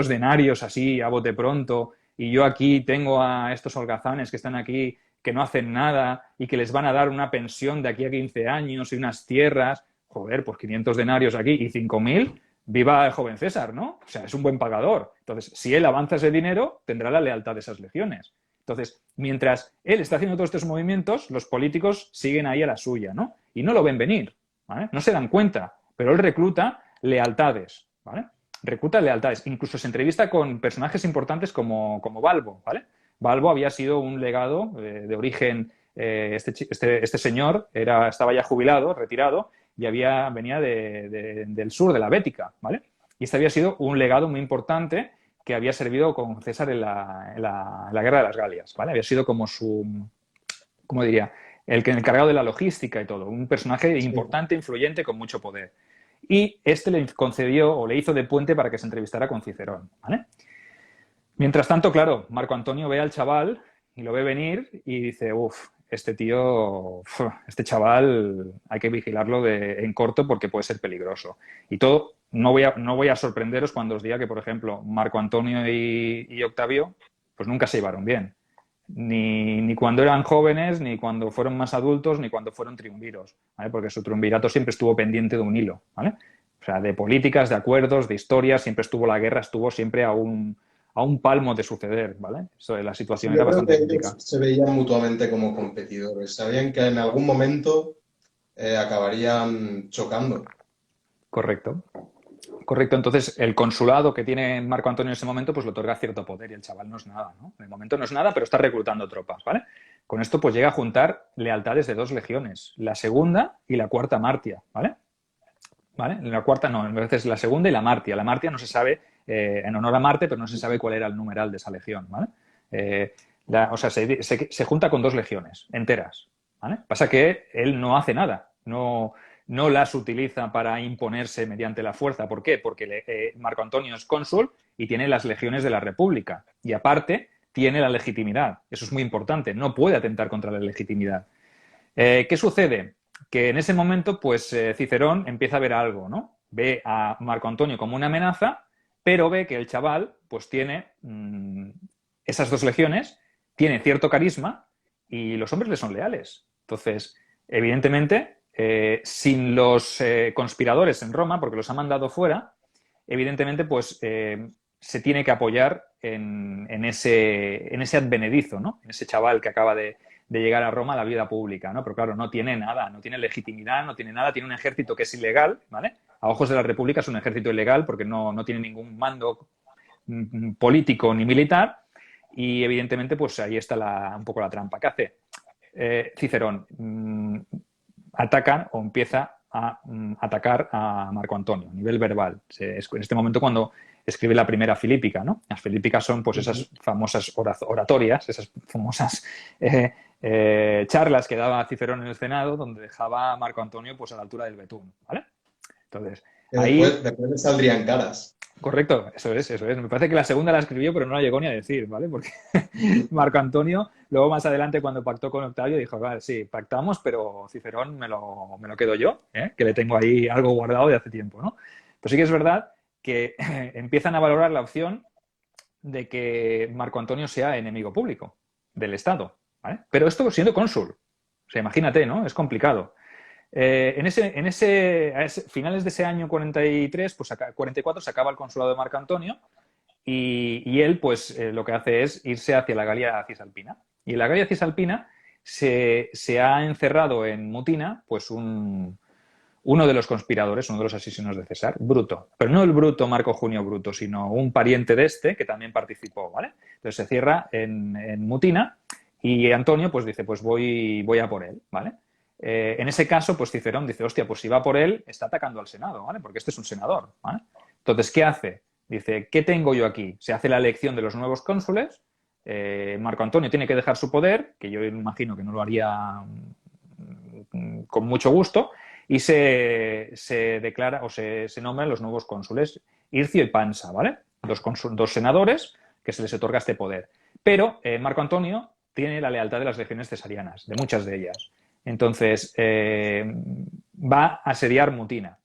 denarios así a bote pronto, y yo aquí tengo a estos holgazanes que están aquí que no hacen nada y que les van a dar una pensión de aquí a 15 años y unas tierras. Joder, pues 500 denarios aquí y 5.000, viva el joven César, ¿no? O sea, es un buen pagador. Entonces, si él avanza ese dinero, tendrá la lealtad de esas legiones. Entonces, mientras él está haciendo todos estos movimientos, los políticos siguen ahí a la suya, ¿no? Y no lo ven venir, ¿vale? No se dan cuenta, pero él recluta lealtades, ¿vale? Recluta lealtades. Incluso se entrevista con personajes importantes como Balbo, ¿vale? Balbo había sido un legado de origen, este señor estaba ya jubilado, retirado, y venía del sur, de la Bética, ¿vale? Y este había sido un legado muy importante que había servido con César en la Guerra de las Galias, ¿vale? Había sido como ¿cómo diría? El encargado de la logística y todo. Un personaje importante, influyente, con mucho poder. Y este le concedió o le hizo de puente para que se entrevistara con Cicerón, ¿vale? Mientras tanto, claro, Marco Antonio ve al chaval y lo ve venir y dice, este tío, este chaval hay que vigilarlo en corto porque puede ser peligroso. Y todo, no voy a sorprenderos cuando os diga que, por ejemplo, Marco Antonio y Octavio, pues nunca se llevaron bien. Ni cuando eran jóvenes, ni cuando fueron más adultos, ni cuando fueron triunviros, ¿vale? Porque su triunvirato siempre estuvo pendiente de un hilo, ¿vale? O sea, de políticas, de acuerdos, de historias, siempre estuvo la guerra, estuvo siempre a un palmo de suceder, ¿vale? Eso de la situación Yo era creo bastante que ellos crítica. se veían mutuamente como competidores. Sabían que en algún momento acabarían chocando. Correcto. Correcto, entonces el consulado que tiene Marco Antonio en ese momento pues le otorga cierto poder y el chaval no es nada, ¿no? En el momento no es nada, pero está reclutando tropas, ¿vale? Con esto pues llega a juntar lealtades de 2 legiones, la segunda y la cuarta Martia, ¿vale? ¿Vale? La cuarta no, a veces la segunda y la Martia. La Martia no se sabe, en honor a Marte, pero no se sabe cuál era el numeral de esa legión, ¿vale? O sea, se junta con 2 legiones enteras, ¿vale? Pasa que él no hace nada, no las utiliza para imponerse mediante la fuerza. ¿Por qué? Porque Marco Antonio es cónsul y tiene las legiones de la República. Y aparte, tiene la legitimidad. Eso es muy importante. No puede atentar contra la legitimidad. ¿Qué sucede? que en ese momento, pues Cicerón empieza a ver algo, ¿no? Ve a Marco Antonio como una amenaza, pero ve que el chaval, pues tiene esas 2 legiones, tiene cierto carisma y los hombres le son leales. Entonces, evidentemente, sin los conspiradores en Roma, porque los ha mandado fuera, evidentemente, pues se tiene que apoyar en ese advenedizo, ¿no? En ese chaval que acaba de llegar a Roma a la vida pública, ¿no? Pero claro, no tiene nada, no tiene legitimidad, no tiene nada, tiene un ejército que es ilegal, ¿vale? A ojos de la República es un ejército ilegal porque no tiene ningún mando político ni militar y evidentemente pues ahí está un poco la trampa. ¿Qué hace? Cicerón ataca o empieza a atacar a Marco Antonio a nivel verbal. Es en este momento cuando escribe la primera Filípica, ¿no? Las Filípicas son pues esas famosas oratorias, esas famosas charlas que daba Cicerón en el Senado donde dejaba a Marco Antonio pues a la altura del betún, ¿vale? Entonces, Que ahí... después le saldrían caras. Correcto, eso es, eso es. Me parece que la segunda la escribió, pero no la llegó ni a decir, ¿vale? Porque Marco Antonio, luego más adelante, cuando pactó con Octavio, dijo, vale, sí, pactamos, pero Cicerón me lo quedo yo, ¿eh? Que le tengo ahí algo guardado de hace tiempo, ¿no? Pero sí que es verdad que empiezan a valorar la opción de que Marco Antonio sea enemigo público del Estado, ¿vale? Pero esto siendo cónsul. O sea, imagínate, ¿no? Es complicado. Finales de ese año 43, pues 44 se acaba el consulado de Marco Antonio y él pues lo que hace es irse hacia la Galia Cisalpina. Y en la Galia Cisalpina se ha encerrado en Mutina pues uno de los conspiradores, uno de los asesinos de César, Bruto. Pero no el Bruto Marco Junio Bruto, sino un pariente de este que también participó, ¿vale? Entonces se cierra en Mutina y Antonio pues dice, pues voy a por él, ¿vale? En ese caso, pues Cicerón dice, hostia, pues si va por él, está atacando al Senado, ¿vale? Porque este es un senador, ¿vale? Entonces, ¿qué hace? Dice, ¿qué tengo yo aquí? Se hace la elección de los nuevos cónsules, Marco Antonio tiene que dejar su poder, que yo imagino que no lo haría con mucho gusto, y se declara o se nombran los nuevos cónsules, Ircio y Pansa, ¿vale? Dos senadores que se les otorga este poder. Pero Marco Antonio tiene la lealtad de las legiones cesarianas, de muchas de ellas. Entonces, va a asediar Mutina.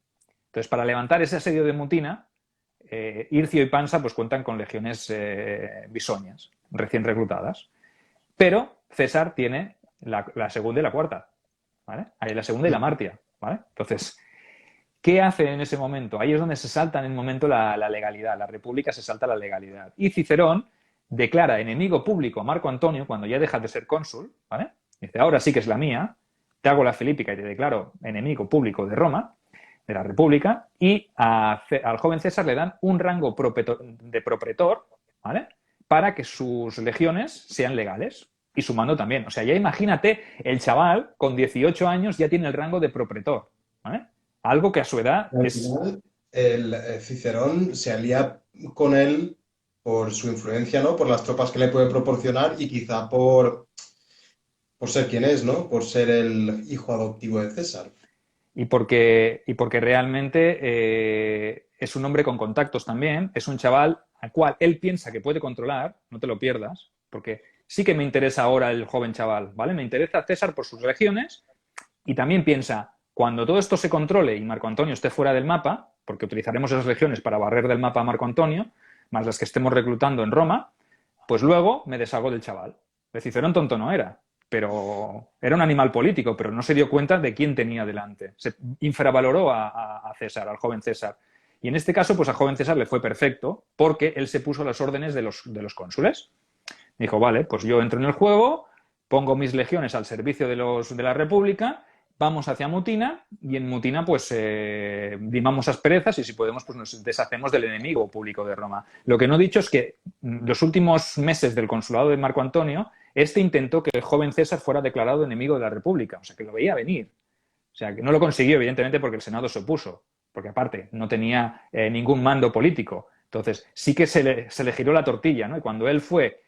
Entonces, para levantar ese asedio de Mutina, Ircio y Pansa pues cuentan con legiones bisoñas, recién reclutadas. Pero César tiene la segunda y la cuarta, ¿vale? Hay la segunda y la Martia, ¿vale? Entonces, ¿qué hace en ese momento? Ahí es donde se salta en el momento la legalidad. La República se salta la legalidad. Y Cicerón declara enemigo público a Marco Antonio cuando ya deja de ser cónsul, ¿vale? Dice, ahora sí que es la mía, te hago la Filípica y te declaro enemigo público de Roma, de la República, y al joven César le dan un rango de propretor, ¿vale? Para que sus legiones sean legales y su mando también. O sea, ya imagínate, el chaval con 18 años ya tiene el rango de propretor, ¿vale? Algo que a su edad Al es... final, el Cicerón se alía con él por su influencia, ¿no? Por las tropas que le puede proporcionar y quizá por ser quien es, ¿no? Por ser el hijo adoptivo de César. Y porque realmente es un hombre con contactos también, es un chaval al cual él piensa que puede controlar, no te lo pierdas, porque sí que me interesa ahora el joven chaval, ¿vale? Me interesa César por sus legiones y también piensa, cuando todo esto se controle y Marco Antonio esté fuera del mapa, porque utilizaremos esas legiones para barrer del mapa a Marco Antonio, más las que estemos reclutando en Roma, pues luego me deshago del chaval. De Cicerón tonto no era, pero era un animal político, pero no se dio cuenta de quién tenía delante. Se infravaloró a César, al joven César. Y en este caso, pues al joven César le fue perfecto porque él se puso a las órdenes de los cónsules. Dijo, vale, pues yo entro en el juego, pongo mis legiones al servicio de la República, vamos hacia Mutina y en Mutina pues limamos asperezas y si podemos pues nos deshacemos del enemigo público de Roma. Lo que no he dicho es que los últimos meses del consulado de Marco Antonio, este intentó que el joven César fuera declarado enemigo de la República, o sea que lo veía venir. O sea que no lo consiguió evidentemente porque el Senado se opuso, porque aparte no tenía ningún mando político. Entonces sí que se le giró la tortilla, ¿no? Y cuando él fue...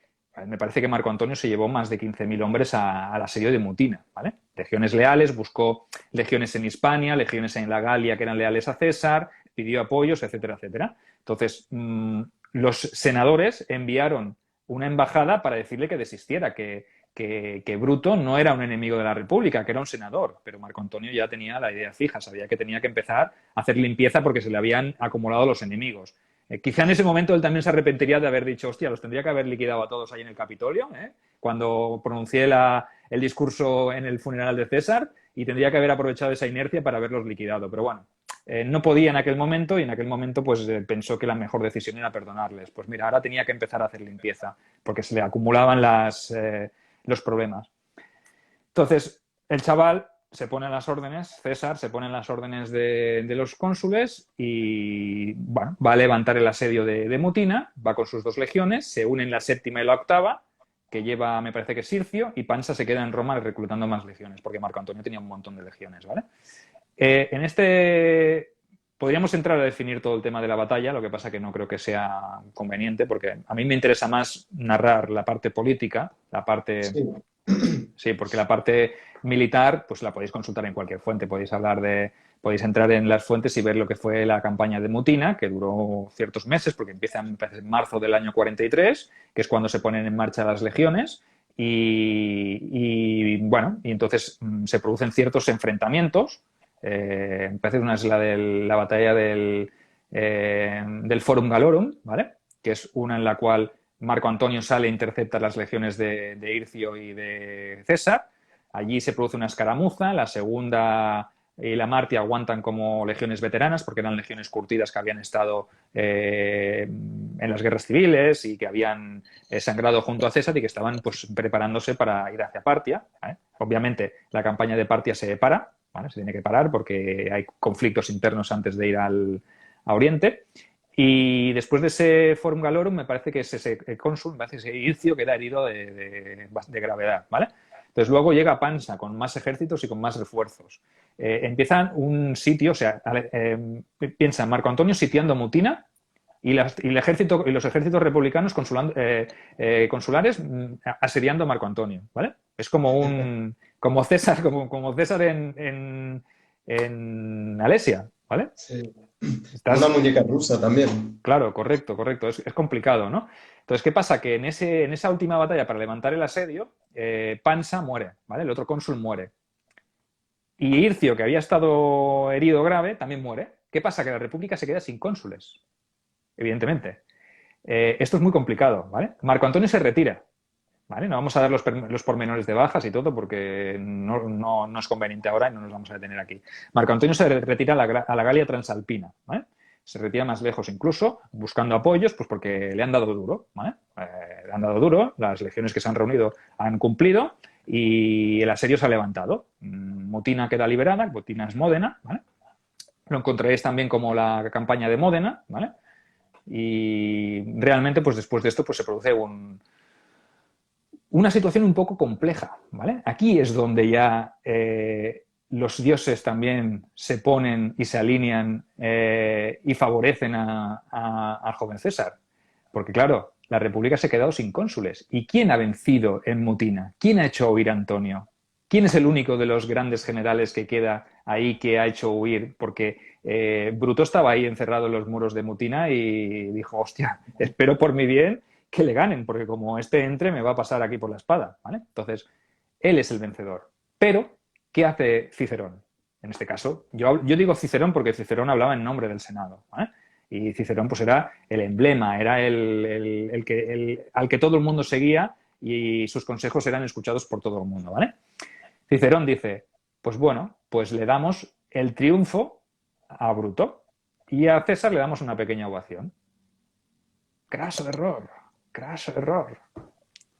Me parece que Marco Antonio se llevó más de 15.000 hombres al asedio de Mutina, ¿vale? Legiones leales, buscó legiones en Hispania, legiones en la Galia que eran leales a César, pidió apoyos, etcétera, etcétera. Entonces, los senadores enviaron una embajada para decirle que desistiera, que que Bruto no era un enemigo de la República, que era un senador, pero Marco Antonio ya tenía la idea fija, sabía que tenía que empezar a hacer limpieza porque se le habían acumulado los enemigos. Quizá en ese momento él también se arrepentiría de haber dicho, hostia, los tendría que haber liquidado a todos ahí en el Capitolio, cuando pronuncié el discurso en el funeral de César, y tendría que haber aprovechado esa inercia para haberlos liquidado. Pero bueno, no podía en aquel momento, y en aquel momento pues pensó que la mejor decisión era perdonarles. Pues mira, ahora tenía que empezar a hacer limpieza, porque se le acumulaban los problemas. Entonces, el chaval se pone a las órdenes, César se pone en las órdenes de los cónsules y bueno, va a levantar el asedio de Mutina, va con sus 2 legiones, se unen la 7ª y la 8ª, que lleva, me parece que Sircio, y Pansa se queda en Roma reclutando más legiones, porque Marco Antonio tenía un montón de legiones, ¿vale? Podríamos entrar a definir todo el tema de la batalla, lo que pasa que no creo que sea conveniente, porque a mí me interesa más narrar la parte política, la parte... Sí. Sí, porque la parte militar, pues la podéis consultar en cualquier fuente. Podéis entrar en las fuentes y ver lo que fue la campaña de Mutina, que duró ciertos meses, porque empieza en marzo del año 43, que es cuando se ponen en marcha las legiones. Y bueno, y entonces se producen ciertos enfrentamientos. Una es la batalla del Forum Gallorum, ¿vale? Que es una en la cual Marco Antonio sale e intercepta las legiones de Ircio y de César. Allí se produce una escaramuza. La segunda y la Martia aguantan como legiones veteranas porque eran legiones curtidas que habían estado en las guerras civiles y que habían sangrado junto a César y que estaban pues, preparándose para ir hacia Partia, ¿vale? Obviamente la campaña de Partia se para, ¿vale? Se tiene que parar porque hay conflictos internos antes de ir a Oriente. Y después de ese Forum Gallorum, me parece que es ese cónsul, me parece ese Ircio, queda herido de gravedad, ¿vale? Entonces luego llega Pansa con más ejércitos y con más refuerzos. Empiezan un sitio, o sea, piensa Marco Antonio sitiando Mutina y los ejércitos republicanos consulares asediando a Marco Antonio, ¿vale? Es como César, como César en Alesia, ¿vale? Sí. Una muñeca rusa también. Claro, correcto. Es complicado, ¿no? Entonces, ¿qué pasa? Que en esa última batalla para levantar el asedio, Pansa muere, ¿vale? El otro cónsul muere. Y Ircio, que había estado herido grave, también muere. ¿Qué pasa? Que la República se queda sin cónsules, evidentemente. Esto es muy complicado, ¿vale? Marco Antonio se retira, ¿vale? No vamos a dar los pormenores de bajas y todo porque no es conveniente ahora y no nos vamos a detener aquí. Marco Antonio se retira a la Galia Transalpina, ¿vale? Se retira más lejos incluso, buscando apoyos, pues porque le han dado duro, ¿vale? Le han dado duro, las legiones que se han reunido han cumplido y el asedio se ha levantado. Mutina queda liberada, Mutina es Módena, ¿vale? Lo encontraréis también como la campaña de Módena, ¿vale? Y realmente, pues después de esto, pues se produce una situación un poco compleja, ¿vale? Aquí es donde ya los dioses también se ponen y se alinean y favorecen al joven César. Porque, claro, la República se ha quedado sin cónsules. ¿Y quién ha vencido en Mutina? ¿Quién ha hecho huir a Antonio? ¿Quién es el único de los grandes generales que queda ahí que ha hecho huir? Porque Bruto estaba ahí encerrado en los muros de Mutina y dijo, hostia, espero por mi bien que le ganen, porque como este entre me va a pasar aquí por la espada, ¿vale? Entonces, él es el vencedor. Pero, ¿qué hace Cicerón? En este caso, yo digo Cicerón porque Cicerón hablaba en nombre del Senado, ¿vale? Y Cicerón pues era el emblema, era al que todo el mundo seguía y sus consejos eran escuchados por todo el mundo, ¿vale? Cicerón dice, pues bueno, pues le damos el triunfo a Bruto y a César le damos una pequeña ovación. Craso error.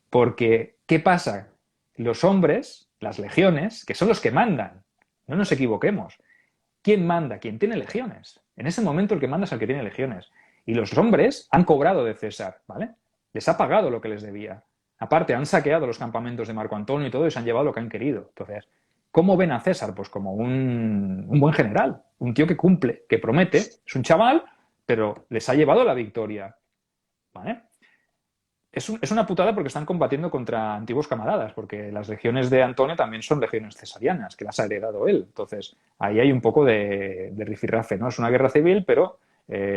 Porque, ¿qué pasa? Los hombres, las legiones, que son los que mandan, no nos equivoquemos. ¿Quién manda? ¿Quién tiene legiones? En ese momento el que manda es el que tiene legiones. Y los hombres han cobrado de César, ¿vale? Les ha pagado lo que les debía. Aparte, han saqueado los campamentos de Marco Antonio y todo y se han llevado lo que han querido. Entonces, ¿cómo ven a César? Pues como un buen general, un tío que cumple, que promete, es un chaval, pero les ha llevado la victoria, ¿vale? Es una putada porque están combatiendo contra antiguos camaradas, porque las legiones de Antonio también son legiones cesarianas, que las ha heredado él. Entonces, ahí hay un poco de rifirrafe, ¿no? Es una guerra civil, pero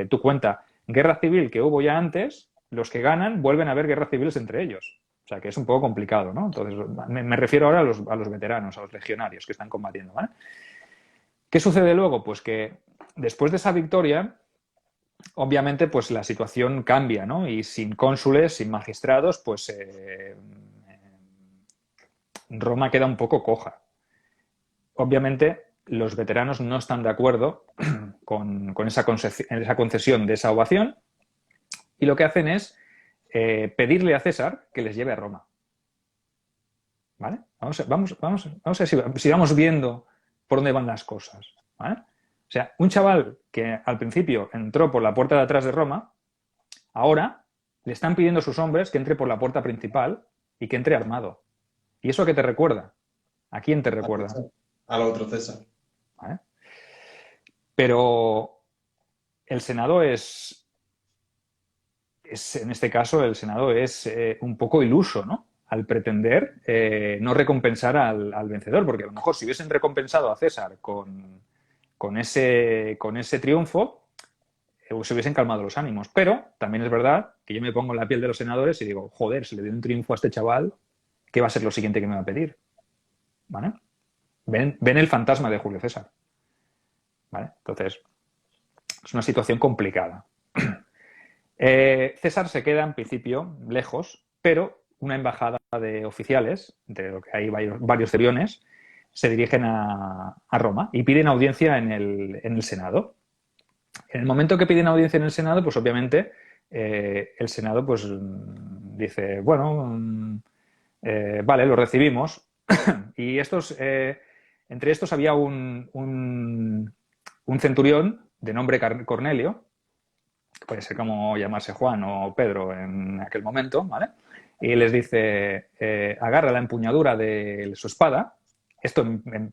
tú cuenta, guerra civil que hubo ya antes, los que ganan vuelven a haber guerras civiles entre ellos. O sea, que es un poco complicado, ¿no? Entonces, me refiero ahora a los veteranos, a los legionarios que están combatiendo, ¿vale? ¿Qué sucede luego? Pues que después de esa victoria, obviamente, pues la situación cambia, ¿no? Y sin cónsules, sin magistrados, pues Roma queda un poco coja. Obviamente, los veteranos no están de acuerdo con esa concesión de esa ovación y lo que hacen es pedirle a César que les lleve a Roma. ¿Vale? Vamos a ver si vamos viendo por dónde van las cosas. ¿Vale? O sea, un chaval que al principio entró por la puerta de atrás de Roma, ahora le están pidiendo a sus hombres que entre por la puerta principal y que entre armado. ¿Y eso a qué te recuerda? ¿A quién te recuerda? Al otro César. ¿Vale? Pero el Senado en este caso, el Senado es un poco iluso, ¿no? Al pretender no recompensar al vencedor, porque a lo mejor si hubiesen recompensado a César con ese triunfo, se hubiesen calmado los ánimos. Pero también es verdad que yo me pongo en la piel de los senadores y digo, joder, se le dio un triunfo a este chaval, ¿qué va a ser lo siguiente que me va a pedir? ¿Vale? Ven el fantasma de Julio César. ¿Vale? Entonces, es una situación complicada. César se queda en principio lejos, pero una embajada de oficiales, de lo que hay varios centuriones, se dirigen a Roma y piden audiencia en el Senado. En el momento que piden audiencia en el Senado, pues obviamente el Senado pues dice, bueno, vale, lo recibimos. Y entre estos había un centurión de nombre Cornelio, que puede ser como llamarse Juan o Pedro en aquel momento, ¿vale? Y les dice, agarra la empuñadura de su espada. Esto,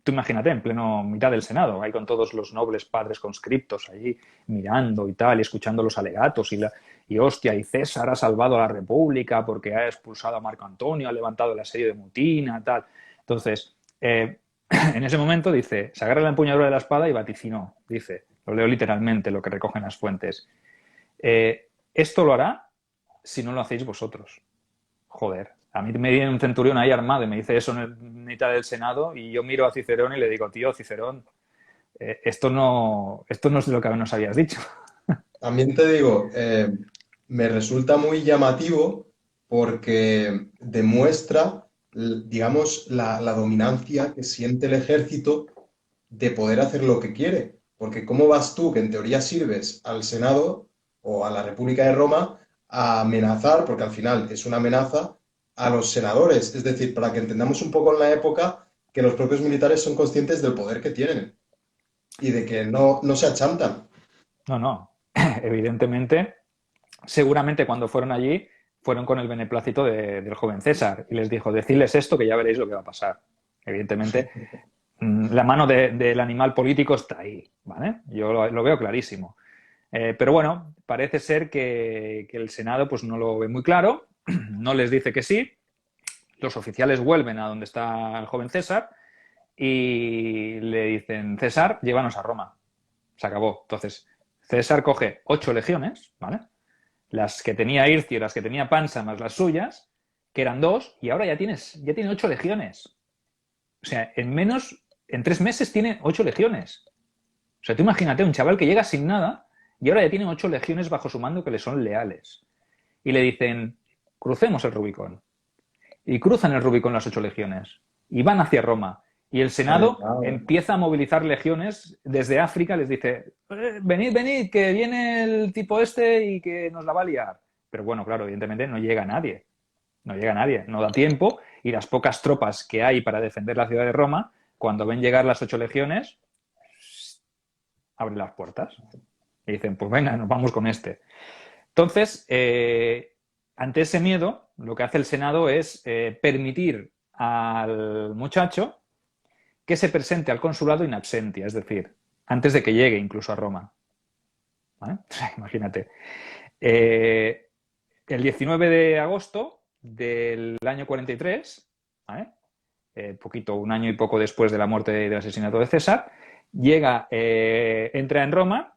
tú imagínate, en pleno mitad del Senado, ahí con todos los nobles padres conscriptos allí mirando y tal, y escuchando los alegatos y hostia, y César ha salvado a la República porque ha expulsado a Marco Antonio, ha levantado el asedio de Mutina, tal. Entonces, en ese momento dice, se agarra la empuñadura de la espada y vaticinó, dice, lo leo literalmente, lo que recogen las fuentes. Esto lo hará si no lo hacéis vosotros. Joder, a mí me viene un centurión ahí armado y me dice eso en mitad del Senado y yo miro a Cicerón y le digo, tío, Cicerón, esto no es lo que nos habías dicho. También te digo, me resulta muy llamativo porque demuestra, digamos, la dominancia que siente el ejército de poder hacer lo que quiere. Porque ¿cómo vas tú, que en teoría sirves al Senado o a la República de Roma, a amenazar, porque al final es una amenaza, a los senadores? Es decir, para que entendamos un poco en la época que los propios militares son conscientes del poder que tienen y de que no se achantan. No. Evidentemente, seguramente cuando fueron allí, fueron con el beneplácito del joven César y les dijo, decidles esto que ya veréis lo que va a pasar. Evidentemente, la mano del animal político está ahí, ¿vale? Yo lo veo clarísimo. Pero bueno, parece ser que el Senado pues no lo ve muy claro, no les dice que sí, los oficiales vuelven a donde está el joven César y le dicen, César, llévanos a Roma. Se acabó. Entonces, César coge 8 legiones, ¿vale? Las que tenía Ircio y las que tenía Pansa más las suyas, que eran 2, y ahora ya tiene 8 legiones. O sea, en 3 meses tiene 8 legiones. O sea, tú imagínate, un chaval que llega sin nada y ahora ya tiene 8 legiones bajo su mando que le son leales. Y le dicen, crucemos el Rubicón. Y cruzan el Rubicón las 8 legiones. Y van hacia Roma. Y el Senado empieza a movilizar legiones desde África, les dice, venid, que viene el tipo este y que nos la va a liar. Pero bueno, claro, evidentemente no llega nadie. No llega nadie, no da tiempo. Y las pocas tropas que hay para defender la ciudad de Roma, cuando ven llegar las 8 legiones, abren las puertas. Y dicen, pues venga, nos vamos con este. Entonces, ante ese miedo, lo que hace el Senado es permitir al muchacho que se presente al consulado in absentia, es decir, antes de que llegue incluso a Roma. ¿Vale? O sea, imagínate. El 19 de agosto del año 43, ¿vale? Un año y poco después de la muerte del asesinato de César, entra en Roma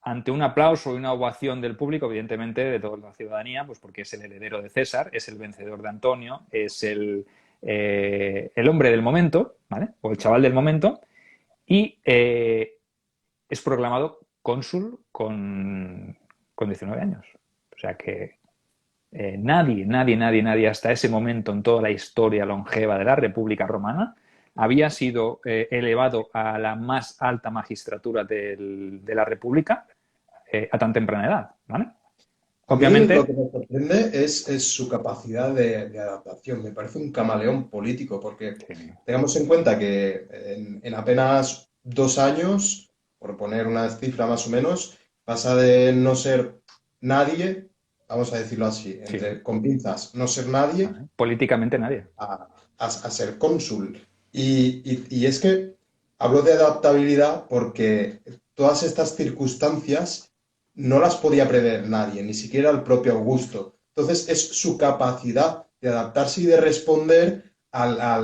ante un aplauso y una ovación del público, evidentemente de toda la ciudadanía, pues porque es el heredero de César, es el vencedor de Antonio, es el hombre del momento, ¿vale? O el chaval del momento, y es proclamado cónsul con 19 años. O sea que nadie hasta ese momento en toda la historia longeva de la República Romana había sido elevado a la más alta magistratura de la República a tan temprana edad, ¿vale? A mí lo Obviamente, que me sorprende es su capacidad de adaptación. Me parece un camaleón político, porque sí, tengamos en cuenta que en apenas 2 años, por poner una cifra más o menos, pasa de no ser nadie, vamos a decirlo así, sí, con pinzas, no ser nadie, ¿vale? Políticamente nadie. a ser cónsul. Y es que hablo de adaptabilidad porque todas estas circunstancias no las podía prever nadie, ni siquiera el propio Augusto. Entonces es su capacidad de adaptarse y de responder a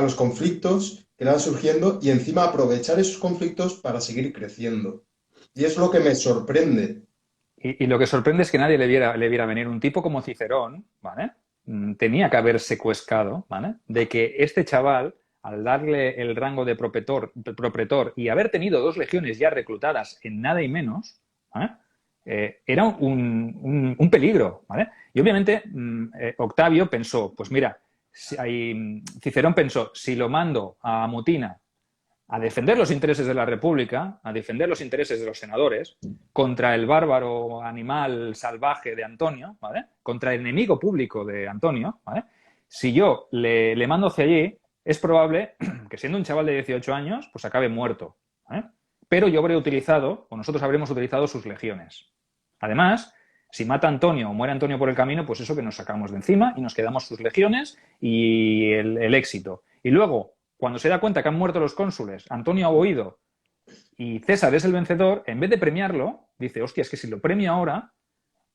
los conflictos que le van surgiendo y encima aprovechar esos conflictos para seguir creciendo. Y es lo que me sorprende. Y lo que sorprende es que nadie le viera venir. Un tipo como Cicerón, ¿vale? Tenía que haber secuescado, ¿vale? De que este chaval, al darle el rango de propretor y haber tenido 2 legiones ya reclutadas en nada y menos, ¿vale? Era un peligro, ¿vale? Y obviamente Octavio pensó, pues mira, Cicerón pensó, si lo mando a Mutina a defender los intereses de la República, a defender los intereses de los senadores, contra el bárbaro animal salvaje de Antonio, ¿vale? Contra el enemigo público de Antonio, ¿vale? Si yo le mando hacia allí, es probable que siendo un chaval de 18 años, pues acabe muerto, ¿vale? Pero yo habré utilizado, o nosotros habremos utilizado sus legiones. Además, si mata a Antonio o muere Antonio por el camino, pues eso que nos sacamos de encima y nos quedamos sus legiones y el éxito. Y luego, cuando se da cuenta que han muerto los cónsules, Antonio ha huido y César es el vencedor, en vez de premiarlo, dice, hostia, es que si lo premio ahora,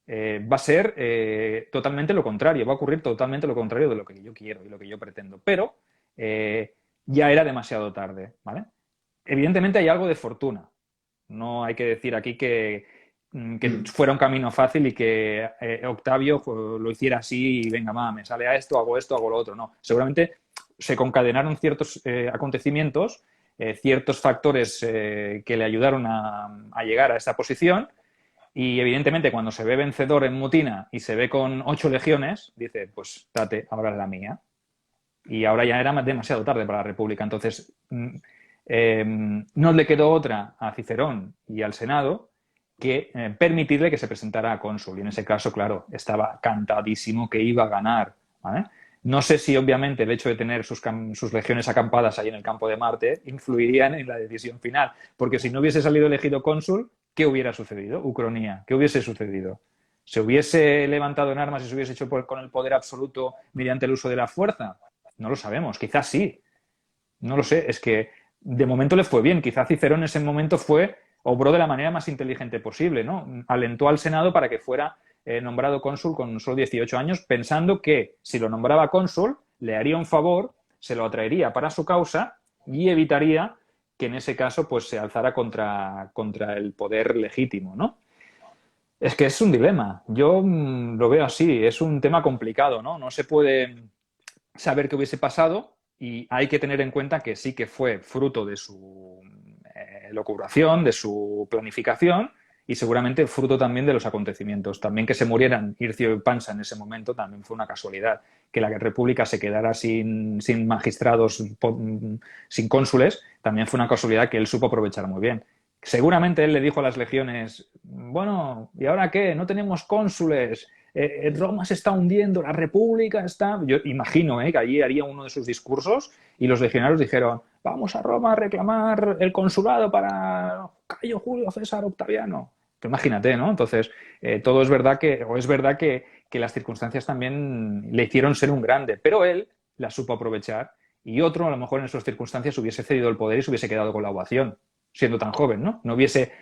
va a ser totalmente lo contrario, va a ocurrir totalmente lo contrario de lo que yo quiero y lo que yo pretendo. Pero ya era demasiado tarde, ¿vale? Evidentemente hay algo de fortuna. No hay que decir aquí que fuera un camino fácil y que Octavio lo hiciera así y venga, me sale a esto, hago lo otro. No, seguramente se concadenaron ciertos acontecimientos, ciertos factores que le ayudaron a llegar a esta posición y evidentemente cuando se ve vencedor en Mutina y se ve con 8 legiones, dice, pues date, ahora es la mía. Y ahora ya era demasiado tarde para la República. Entonces, no le quedó otra a Cicerón y al Senado que permitirle que se presentara a cónsul. Y en ese caso, claro, estaba cantadísimo que iba a ganar, ¿vale? No sé si obviamente el hecho de tener sus legiones acampadas ahí en el campo de Marte influirían en la decisión final, porque si no hubiese salido elegido cónsul, ¿qué hubiera sucedido? Ucronía, ¿qué hubiese sucedido? ¿Se hubiese levantado en armas y se hubiese hecho con el poder absoluto mediante el uso de la fuerza? No lo sabemos, quizás sí. No lo sé, es que de momento le fue bien. Quizás Cicerón en ese momento obró de la manera más inteligente posible, ¿no? Alentó al Senado para que fuera nombrado cónsul con solo 18 años, pensando que si lo nombraba cónsul, le haría un favor, se lo atraería para su causa y evitaría que en ese caso pues, se alzara contra el poder legítimo, ¿no? Es que es un dilema. Yo lo veo así, es un tema complicado, ¿no? No se puede saber qué hubiese pasado y hay que tener en cuenta que sí que fue fruto de su locuración, de su planificación y seguramente fruto también de los acontecimientos. También que se murieran Ircio y Pansa en ese momento también fue una casualidad. Que la República se quedara sin magistrados, sin cónsules, también fue una casualidad que él supo aprovechar muy bien. Seguramente él le dijo a las legiones, bueno, ¿y ahora qué? No tenemos cónsules, Roma se está hundiendo, la República está... Yo imagino que allí haría uno de sus discursos y los legionarios dijeron, vamos a Roma a reclamar el consulado para Cayo Julio César Octaviano. Pero imagínate, ¿no? Entonces, todo es verdad que las circunstancias también le hicieron ser un grande, pero él la supo aprovechar y otro, a lo mejor en esas circunstancias, hubiese cedido el poder y se hubiese quedado con la ovación, siendo tan joven, ¿no? No hubiese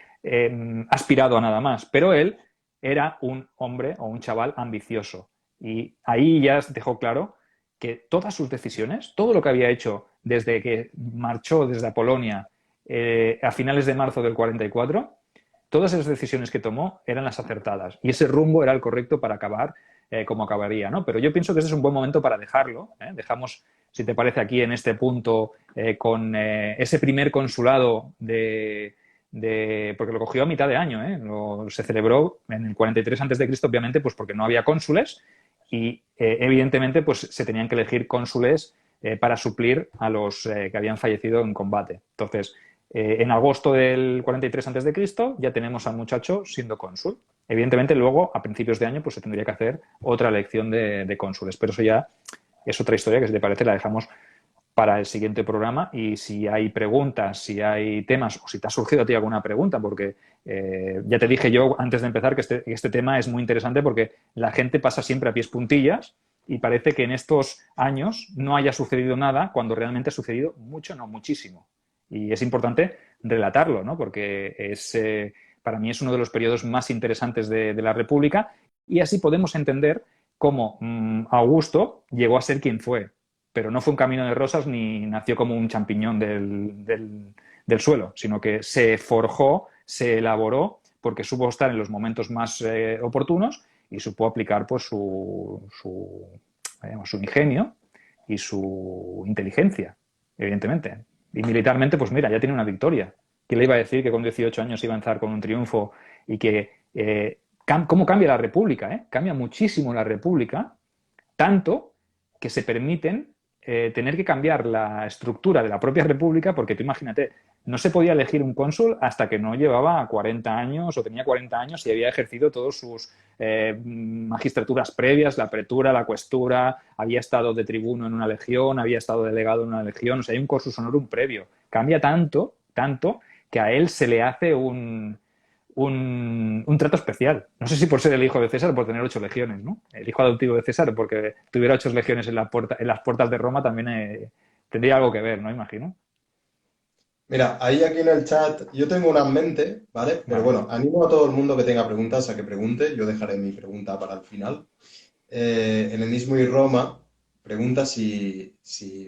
aspirado a nada más, pero él era un hombre o un chaval ambicioso. Y ahí ya dejó claro que todas sus decisiones, todo lo que había hecho desde que marchó desde Apolonia a finales de marzo del 44, todas esas decisiones que tomó eran las acertadas y ese rumbo era el correcto para acabar como acabaría, ¿no? Pero yo pienso que ese es un buen momento para dejarlo. Dejamos, si te parece, aquí en este punto con ese primer consulado porque lo cogió a mitad de año, se celebró en el 43 a.C., obviamente, pues porque no había cónsules y evidentemente pues se tenían que elegir cónsules para suplir a los que habían fallecido en combate. Entonces, en agosto del 43 a.C. ya tenemos al muchacho siendo cónsul. Evidentemente, luego, a principios de año, pues se tendría que hacer otra elección de cónsules. Pero eso ya es otra historia que, si te parece, la dejamos para el siguiente programa. Y si hay preguntas, si hay temas, o si te ha surgido a ti alguna pregunta, porque ya te dije yo antes de empezar que este tema es muy interesante porque la gente pasa siempre a pies puntillas y parece que en estos años no haya sucedido nada cuando realmente ha sucedido mucho, no muchísimo. Y es importante relatarlo, ¿no? Porque para mí es uno de los periodos más interesantes de la República y así podemos entender cómo Augusto llegó a ser quien fue. Pero no fue un camino de rosas ni nació como un champiñón del suelo, sino que se forjó, se elaboró porque supo estar en los momentos más oportunos y supo aplicar pues, su ingenio y su inteligencia, evidentemente. Y militarmente, pues mira, ya tiene una victoria. ¿Quién le iba a decir que con 18 años iba a avanzar con un triunfo y que... ¿Cómo cambia la República? Cambia muchísimo la República, tanto que se permiten tener que cambiar la estructura de la propia República, porque tú imagínate, no se podía elegir un cónsul hasta que no llevaba 40 años o tenía 40 años y había ejercido todas sus magistraturas previas, la pretura, la questura, había estado de tribuno en una legión, había estado delegado en una legión, o sea, hay un cursus honorum previo. Cambia tanto, tanto, que a él se le hace un trato especial. No sé si por ser el hijo de César o por tener 8 legiones, ¿no? El hijo adoptivo de César, porque tuviera 8 legiones en las puertas de Roma, también tendría algo que ver, ¿no? Imagino. Mira, ahí aquí en el chat, yo tengo una en mente, ¿vale? Pero Vale. bueno, animo a todo el mundo que tenga preguntas a que pregunte. Yo dejaré mi pregunta para el final. Helenismo y Roma pregunta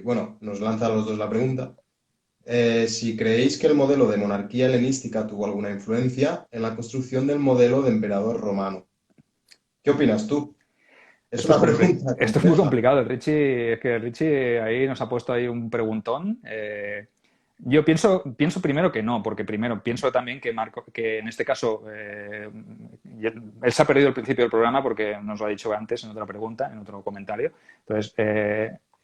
bueno, nos lanza a los dos la pregunta. Si creéis que el modelo de monarquía helenística tuvo alguna influencia en la construcción del modelo de emperador romano. ¿Qué opinas tú? Es una pregunta Esto es muy compleja. complicado. Richie ahí nos ha puesto ahí un preguntón. Yo pienso primero que no, porque primero pienso también que en este caso él se ha perdido el principio del programa porque nos lo ha dicho antes en otra pregunta, en otro comentario. Entonces,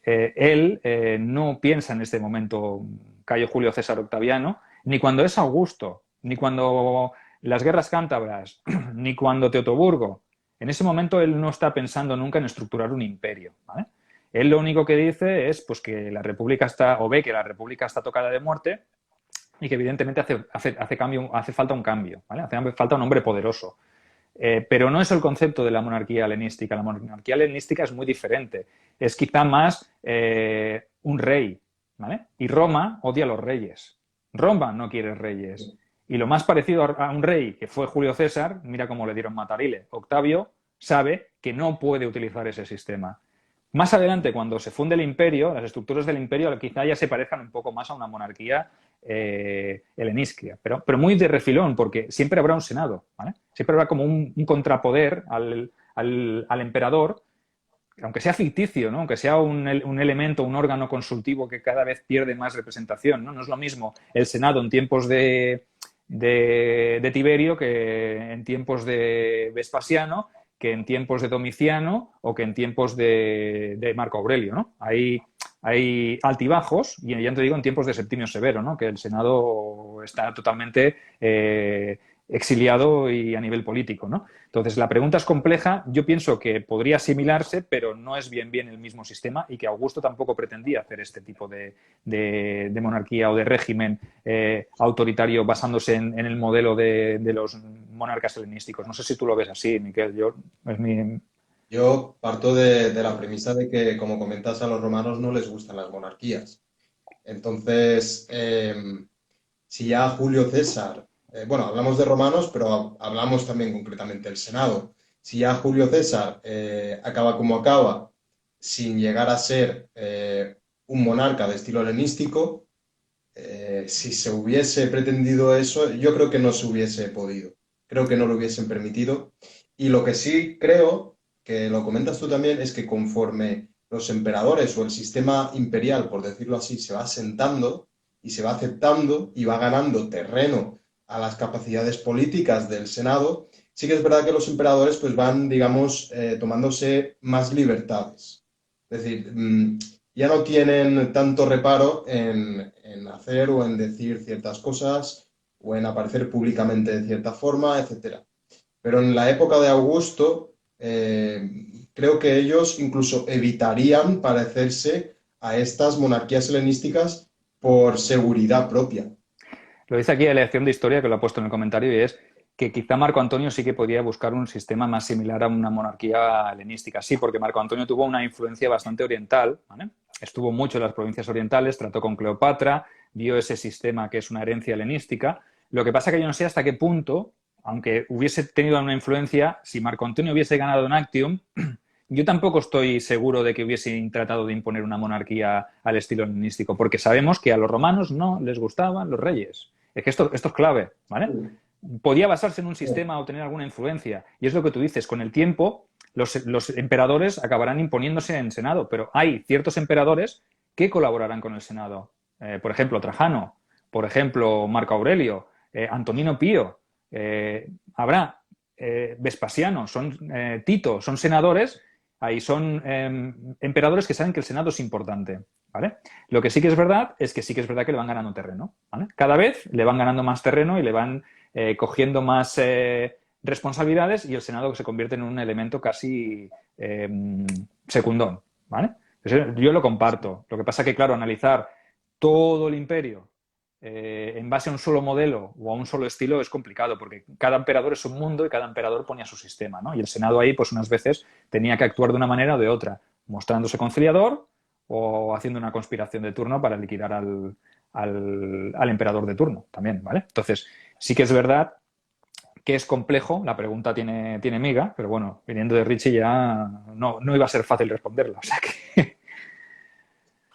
él no piensa en este momento Cayo Julio César Octaviano, ni cuando es Augusto, ni cuando las guerras cántabras, ni cuando Teotoburgo. En ese momento él no está pensando nunca en estructurar un imperio, ¿vale? Él lo único que dice es pues, que la República ve que la República está tocada de muerte y que evidentemente hace falta un cambio, ¿vale? Hace falta un hombre poderoso. Pero no es el concepto de la monarquía helenística. La monarquía helenística es muy diferente. Es quizá más un rey, ¿vale? Y Roma odia a los reyes. Roma no quiere reyes. Y lo más parecido a un rey, que fue Julio César, mira cómo le dieron matarile. Octavio sabe que no puede utilizar ese sistema. Más adelante, cuando se funde el imperio, las estructuras del imperio quizá ya se parezcan un poco más a una monarquía helenística, pero muy de refilón, porque siempre habrá un senado, ¿vale? Siempre habrá como un contrapoder al emperador, aunque sea ficticio, ¿no? Aunque sea un elemento, un órgano consultivo que cada vez pierde más representación, ¿no? No es lo mismo el senado en tiempos de Tiberio que en tiempos de Vespasiano, que en tiempos de Domiciano o que en tiempos de Marco Aurelio, ¿no? Hay altibajos, y ya te digo en tiempos de Septimio Severo, ¿no? Que el Senado está totalmente exiliado y a nivel político, ¿no? Entonces, la pregunta es compleja. Yo pienso que podría asimilarse, pero no es bien el mismo sistema y que Augusto tampoco pretendía hacer este tipo de monarquía o de régimen autoritario basándose en el modelo de los monarcas helenísticos. No sé si tú lo ves así, Miquel. Yo parto de la premisa de que, como comentas, a los romanos no les gustan las monarquías. Entonces, si ya Julio César, bueno, hablamos de romanos, pero hablamos también concretamente del Senado. Si ya Julio César acaba como acaba, sin llegar a ser un monarca de estilo helenístico, si se hubiese pretendido eso, yo creo que no se hubiese podido. Creo que no lo hubiesen permitido. Y lo que sí creo, que lo comentas tú también, es que conforme los emperadores o el sistema imperial, por decirlo así, se va asentando y se va aceptando y va ganando terreno a las capacidades políticas del Senado, sí que es verdad que los emperadores pues van, digamos, tomándose más libertades. Es decir, ya no tienen tanto reparo en hacer o en decir ciertas cosas o en aparecer públicamente de cierta forma, etcétera. Pero en la época de Augusto, creo que ellos incluso evitarían parecerse a estas monarquías helenísticas por seguridad propia. Lo dice aquí la lección de historia, que lo ha puesto en el comentario, y es que quizá Marco Antonio sí que podía buscar un sistema más similar a una monarquía helenística. Sí, porque Marco Antonio tuvo una influencia bastante oriental, ¿vale? Estuvo mucho en las provincias orientales, trató con Cleopatra, vio ese sistema que es una herencia helenística. Lo que pasa es que yo no sé hasta qué punto, aunque hubiese tenido una influencia, si Marco Antonio hubiese ganado en Actium, yo tampoco estoy seguro de que hubiesen tratado de imponer una monarquía al estilo helenístico, porque sabemos que a los romanos no les gustaban los reyes. Es que esto es clave, ¿vale? Podía basarse en un sistema o tener alguna influencia. Y es lo que tú dices, con el tiempo los emperadores acabarán imponiéndose en Senado, pero hay ciertos emperadores que colaborarán con el Senado. Por ejemplo, Trajano, por ejemplo, Marco Aurelio, Antonino Pío, habrá Vespasiano, Tito, son senadores, ahí son emperadores que saben que el Senado es importante. ¿Vale? Lo que sí que es verdad es que sí que es verdad que le van ganando terreno. ¿Vale? Cada vez le van ganando más terreno y le van cogiendo más responsabilidades y el Senado se convierte en un elemento casi secundón. ¿Vale? Yo lo comparto. Lo que pasa es que, claro, analizar todo el imperio en base a un solo modelo o a un solo estilo es complicado porque cada emperador es un mundo y cada emperador ponía su sistema, ¿no? Y el Senado ahí, pues unas veces tenía que actuar de una manera o de otra, mostrándose conciliador o haciendo una conspiración de turno para liquidar al emperador de turno también, ¿vale? Entonces, sí que es verdad que es complejo, la pregunta tiene miga, pero bueno, viniendo de Richie ya no iba a ser fácil responderla, o sea que...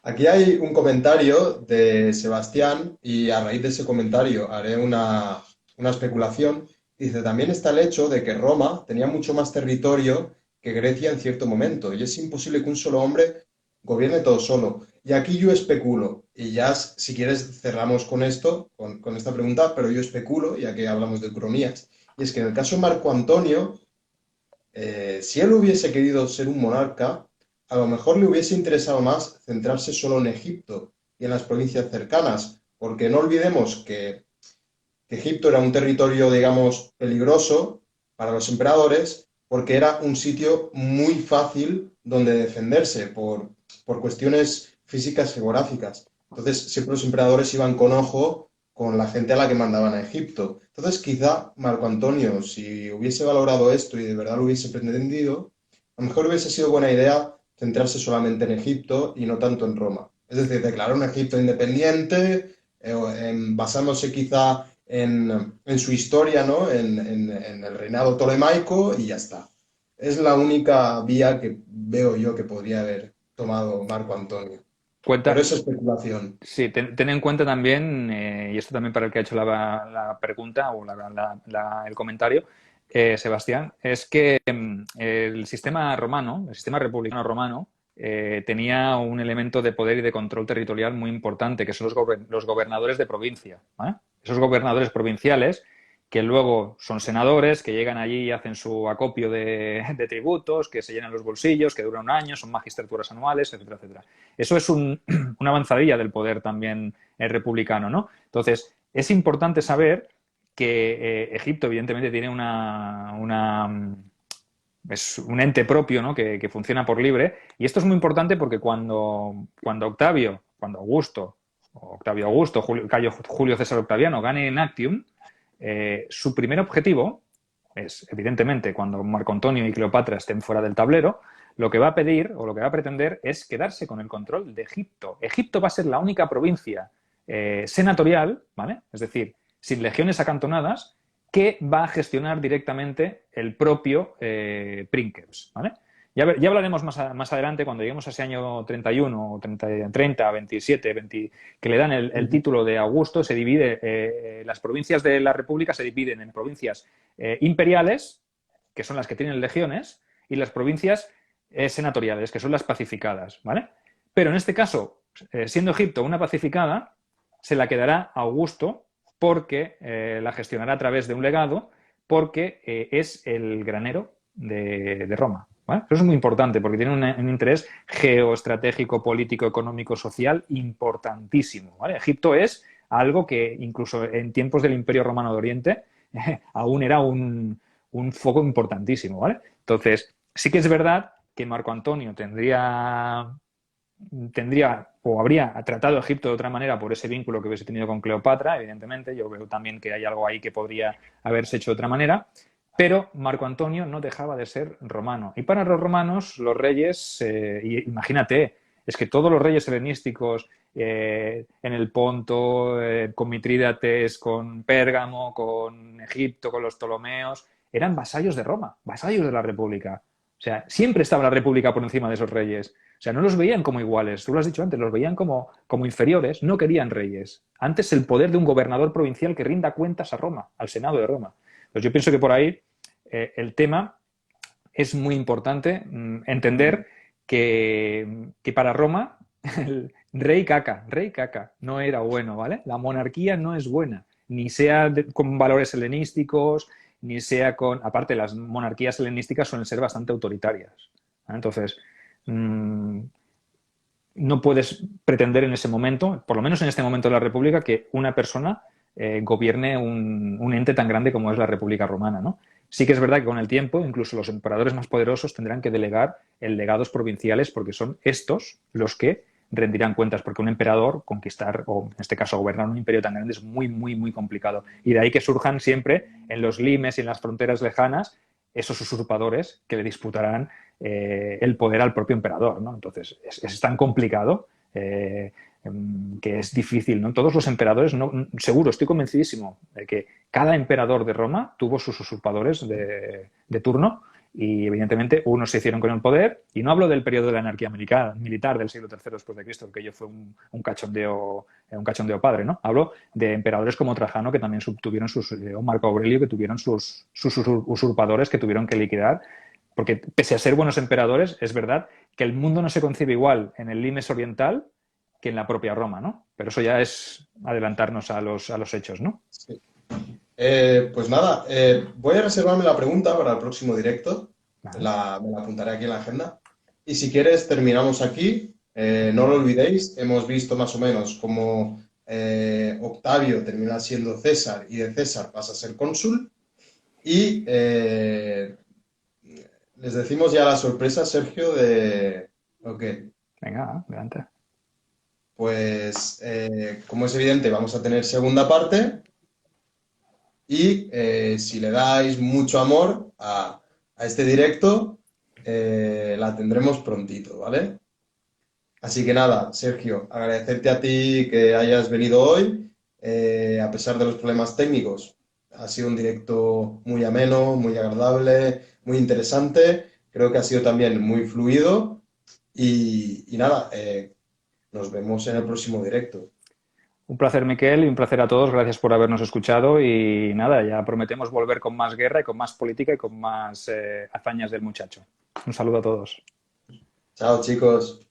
Aquí hay un comentario de Sebastián y a raíz de ese comentario haré una especulación. Dice, también está el hecho de que Roma tenía mucho más territorio que Grecia en cierto momento y es imposible que un solo hombre gobierne todo solo. Y aquí yo especulo, y ya si quieres cerramos con esto, con esta pregunta, pero yo especulo, ya que hablamos de cronías, y es que en el caso de Marco Antonio, si él hubiese querido ser un monarca, a lo mejor le hubiese interesado más centrarse solo en Egipto y en las provincias cercanas, porque no olvidemos que Egipto era un territorio, digamos, peligroso para los emperadores, porque era un sitio muy fácil donde defenderse por cuestiones físicas geográficas. Entonces, siempre los emperadores iban con ojo con la gente a la que mandaban a Egipto. Entonces, quizá Marco Antonio, si hubiese valorado esto y de verdad lo hubiese pretendido, a lo mejor hubiese sido buena idea centrarse solamente en Egipto y no tanto en Roma. Es decir, declarar un Egipto independiente, basándose quizá en su historia, ¿no? En el reinado tolemaico y ya está. Es la única vía que veo yo que podría haber tomado Marco Antonio. Pero Cuenta, es especulación. sí, ten en cuenta también, y esto también para el que ha hecho la pregunta o el comentario, Sebastián, es que el sistema romano, el sistema republicano romano, tenía un elemento de poder y de control territorial muy importante, que son los gobernadores de provincia, ¿vale? Esos gobernadores provinciales que luego son senadores, que llegan allí y hacen su acopio de tributos, que se llenan los bolsillos, que duran un año, son magistraturas anuales, etcétera, etcétera. Eso es una avanzadilla del poder también republicano, ¿no? Entonces, es importante saber que Egipto, evidentemente, tiene es un ente propio, ¿no? Que funciona por libre. Y esto es muy importante porque cuando Octavio Augusto, Julio César Octaviano gane en Actium, su primer objetivo es, evidentemente, cuando Marco Antonio y Cleopatra estén fuera del tablero, lo que va a pedir o lo que va a pretender es quedarse con el control de Egipto. Egipto va a ser la única provincia senatorial, ¿vale? Es decir, sin legiones acantonadas, que va a gestionar directamente el propio Princeps, ¿vale? Ya hablaremos más adelante, cuando lleguemos a ese año 31, 30, 27, 20, que le dan el título de Augusto, se divide, las provincias de la República se dividen en provincias imperiales, que son las que tienen legiones, y las provincias senatoriales, que son las pacificadas, ¿vale? Pero en este caso, siendo Egipto una pacificada, se la quedará Augusto porque la gestionará a través de un legado, porque es el granero de Roma. ¿Vale? Eso es muy importante porque tiene un interés geoestratégico, político, económico, social importantísimo. ¿Vale? Egipto es algo que incluso en tiempos del Imperio Romano de Oriente aún era un foco importantísimo. ¿Vale? Entonces, sí que es verdad que Marco Antonio tendría o habría tratado a Egipto de otra manera por ese vínculo que hubiese tenido con Cleopatra, evidentemente. Yo veo también que hay algo ahí que podría haberse hecho de otra manera. Pero Marco Antonio no dejaba de ser romano. Y para los romanos, los reyes, imagínate, es que todos los reyes helenísticos en el Ponto, con Mitrídates, con Pérgamo, con Egipto, con los Ptolomeos, eran vasallos de Roma, vasallos de la República. O sea, siempre estaba la República por encima de esos reyes. O sea, no los veían como iguales, tú lo has dicho antes, los veían como inferiores, no querían reyes. Antes el poder de un gobernador provincial que rinda cuentas a Roma, al Senado de Roma. Pues yo pienso que por ahí el tema es muy importante entender que para Roma el rey caca no era bueno, ¿vale? La monarquía no es buena, ni sea con valores helenísticos, ni sea con... Aparte, las monarquías helenísticas suelen ser bastante autoritarias, ¿vale? Entonces, no puedes pretender en ese momento, por lo menos en este momento de la República, que una persona gobierne un ente tan grande como es la República Romana, ¿no? Sí que es verdad que con el tiempo, incluso los emperadores más poderosos tendrán que delegar en legados provinciales porque son estos los que rendirán cuentas, porque un emperador conquistar, o en este caso gobernar un imperio tan grande, es muy, muy, muy complicado. Y de ahí que surjan siempre en los limes y en las fronteras lejanas esos usurpadores que le disputarán el poder al propio emperador, ¿no? Entonces, es tan complicado que es difícil, ¿no? Todos los emperadores, no, seguro, estoy convencidísimo de que cada emperador de Roma tuvo sus usurpadores de turno y, evidentemente, unos se hicieron con el poder. Y no hablo del periodo de la anarquía militar del siglo III después de Cristo, que ello fue un cachondeo padre, ¿no? Hablo de emperadores como Trajano, que también tuvieron o Marco Aurelio, que tuvieron sus usurpadores que tuvieron que liquidar. Porque pese a ser buenos emperadores, es verdad que el mundo no se concibe igual en el limes oriental que en la propia Roma, ¿no? Pero eso ya es adelantarnos a los hechos, ¿no? Sí. Pues nada, voy a reservarme la pregunta para el próximo directo. Me la apuntaré aquí en la agenda. Y si quieres, terminamos aquí. No lo olvidéis, hemos visto más o menos cómo Octavio termina siendo César y de César pasa a ser cónsul. Y les decimos ya la sorpresa, Sergio, de... Ok. Venga, adelante. Pues, como es evidente, vamos a tener segunda parte y si le dais mucho amor a este directo, la tendremos prontito, ¿vale? Así que nada, Sergio, agradecerte a ti que hayas venido hoy, a pesar de los problemas técnicos. Ha sido un directo muy ameno, muy agradable, muy interesante. Creo que ha sido también muy fluido y nada, nos vemos en el próximo directo. Un placer, Miquel, y un placer a todos. Gracias por habernos escuchado. Y nada, ya prometemos volver con más guerra y con más política y con más hazañas del muchacho. Un saludo a todos. Chao, chicos.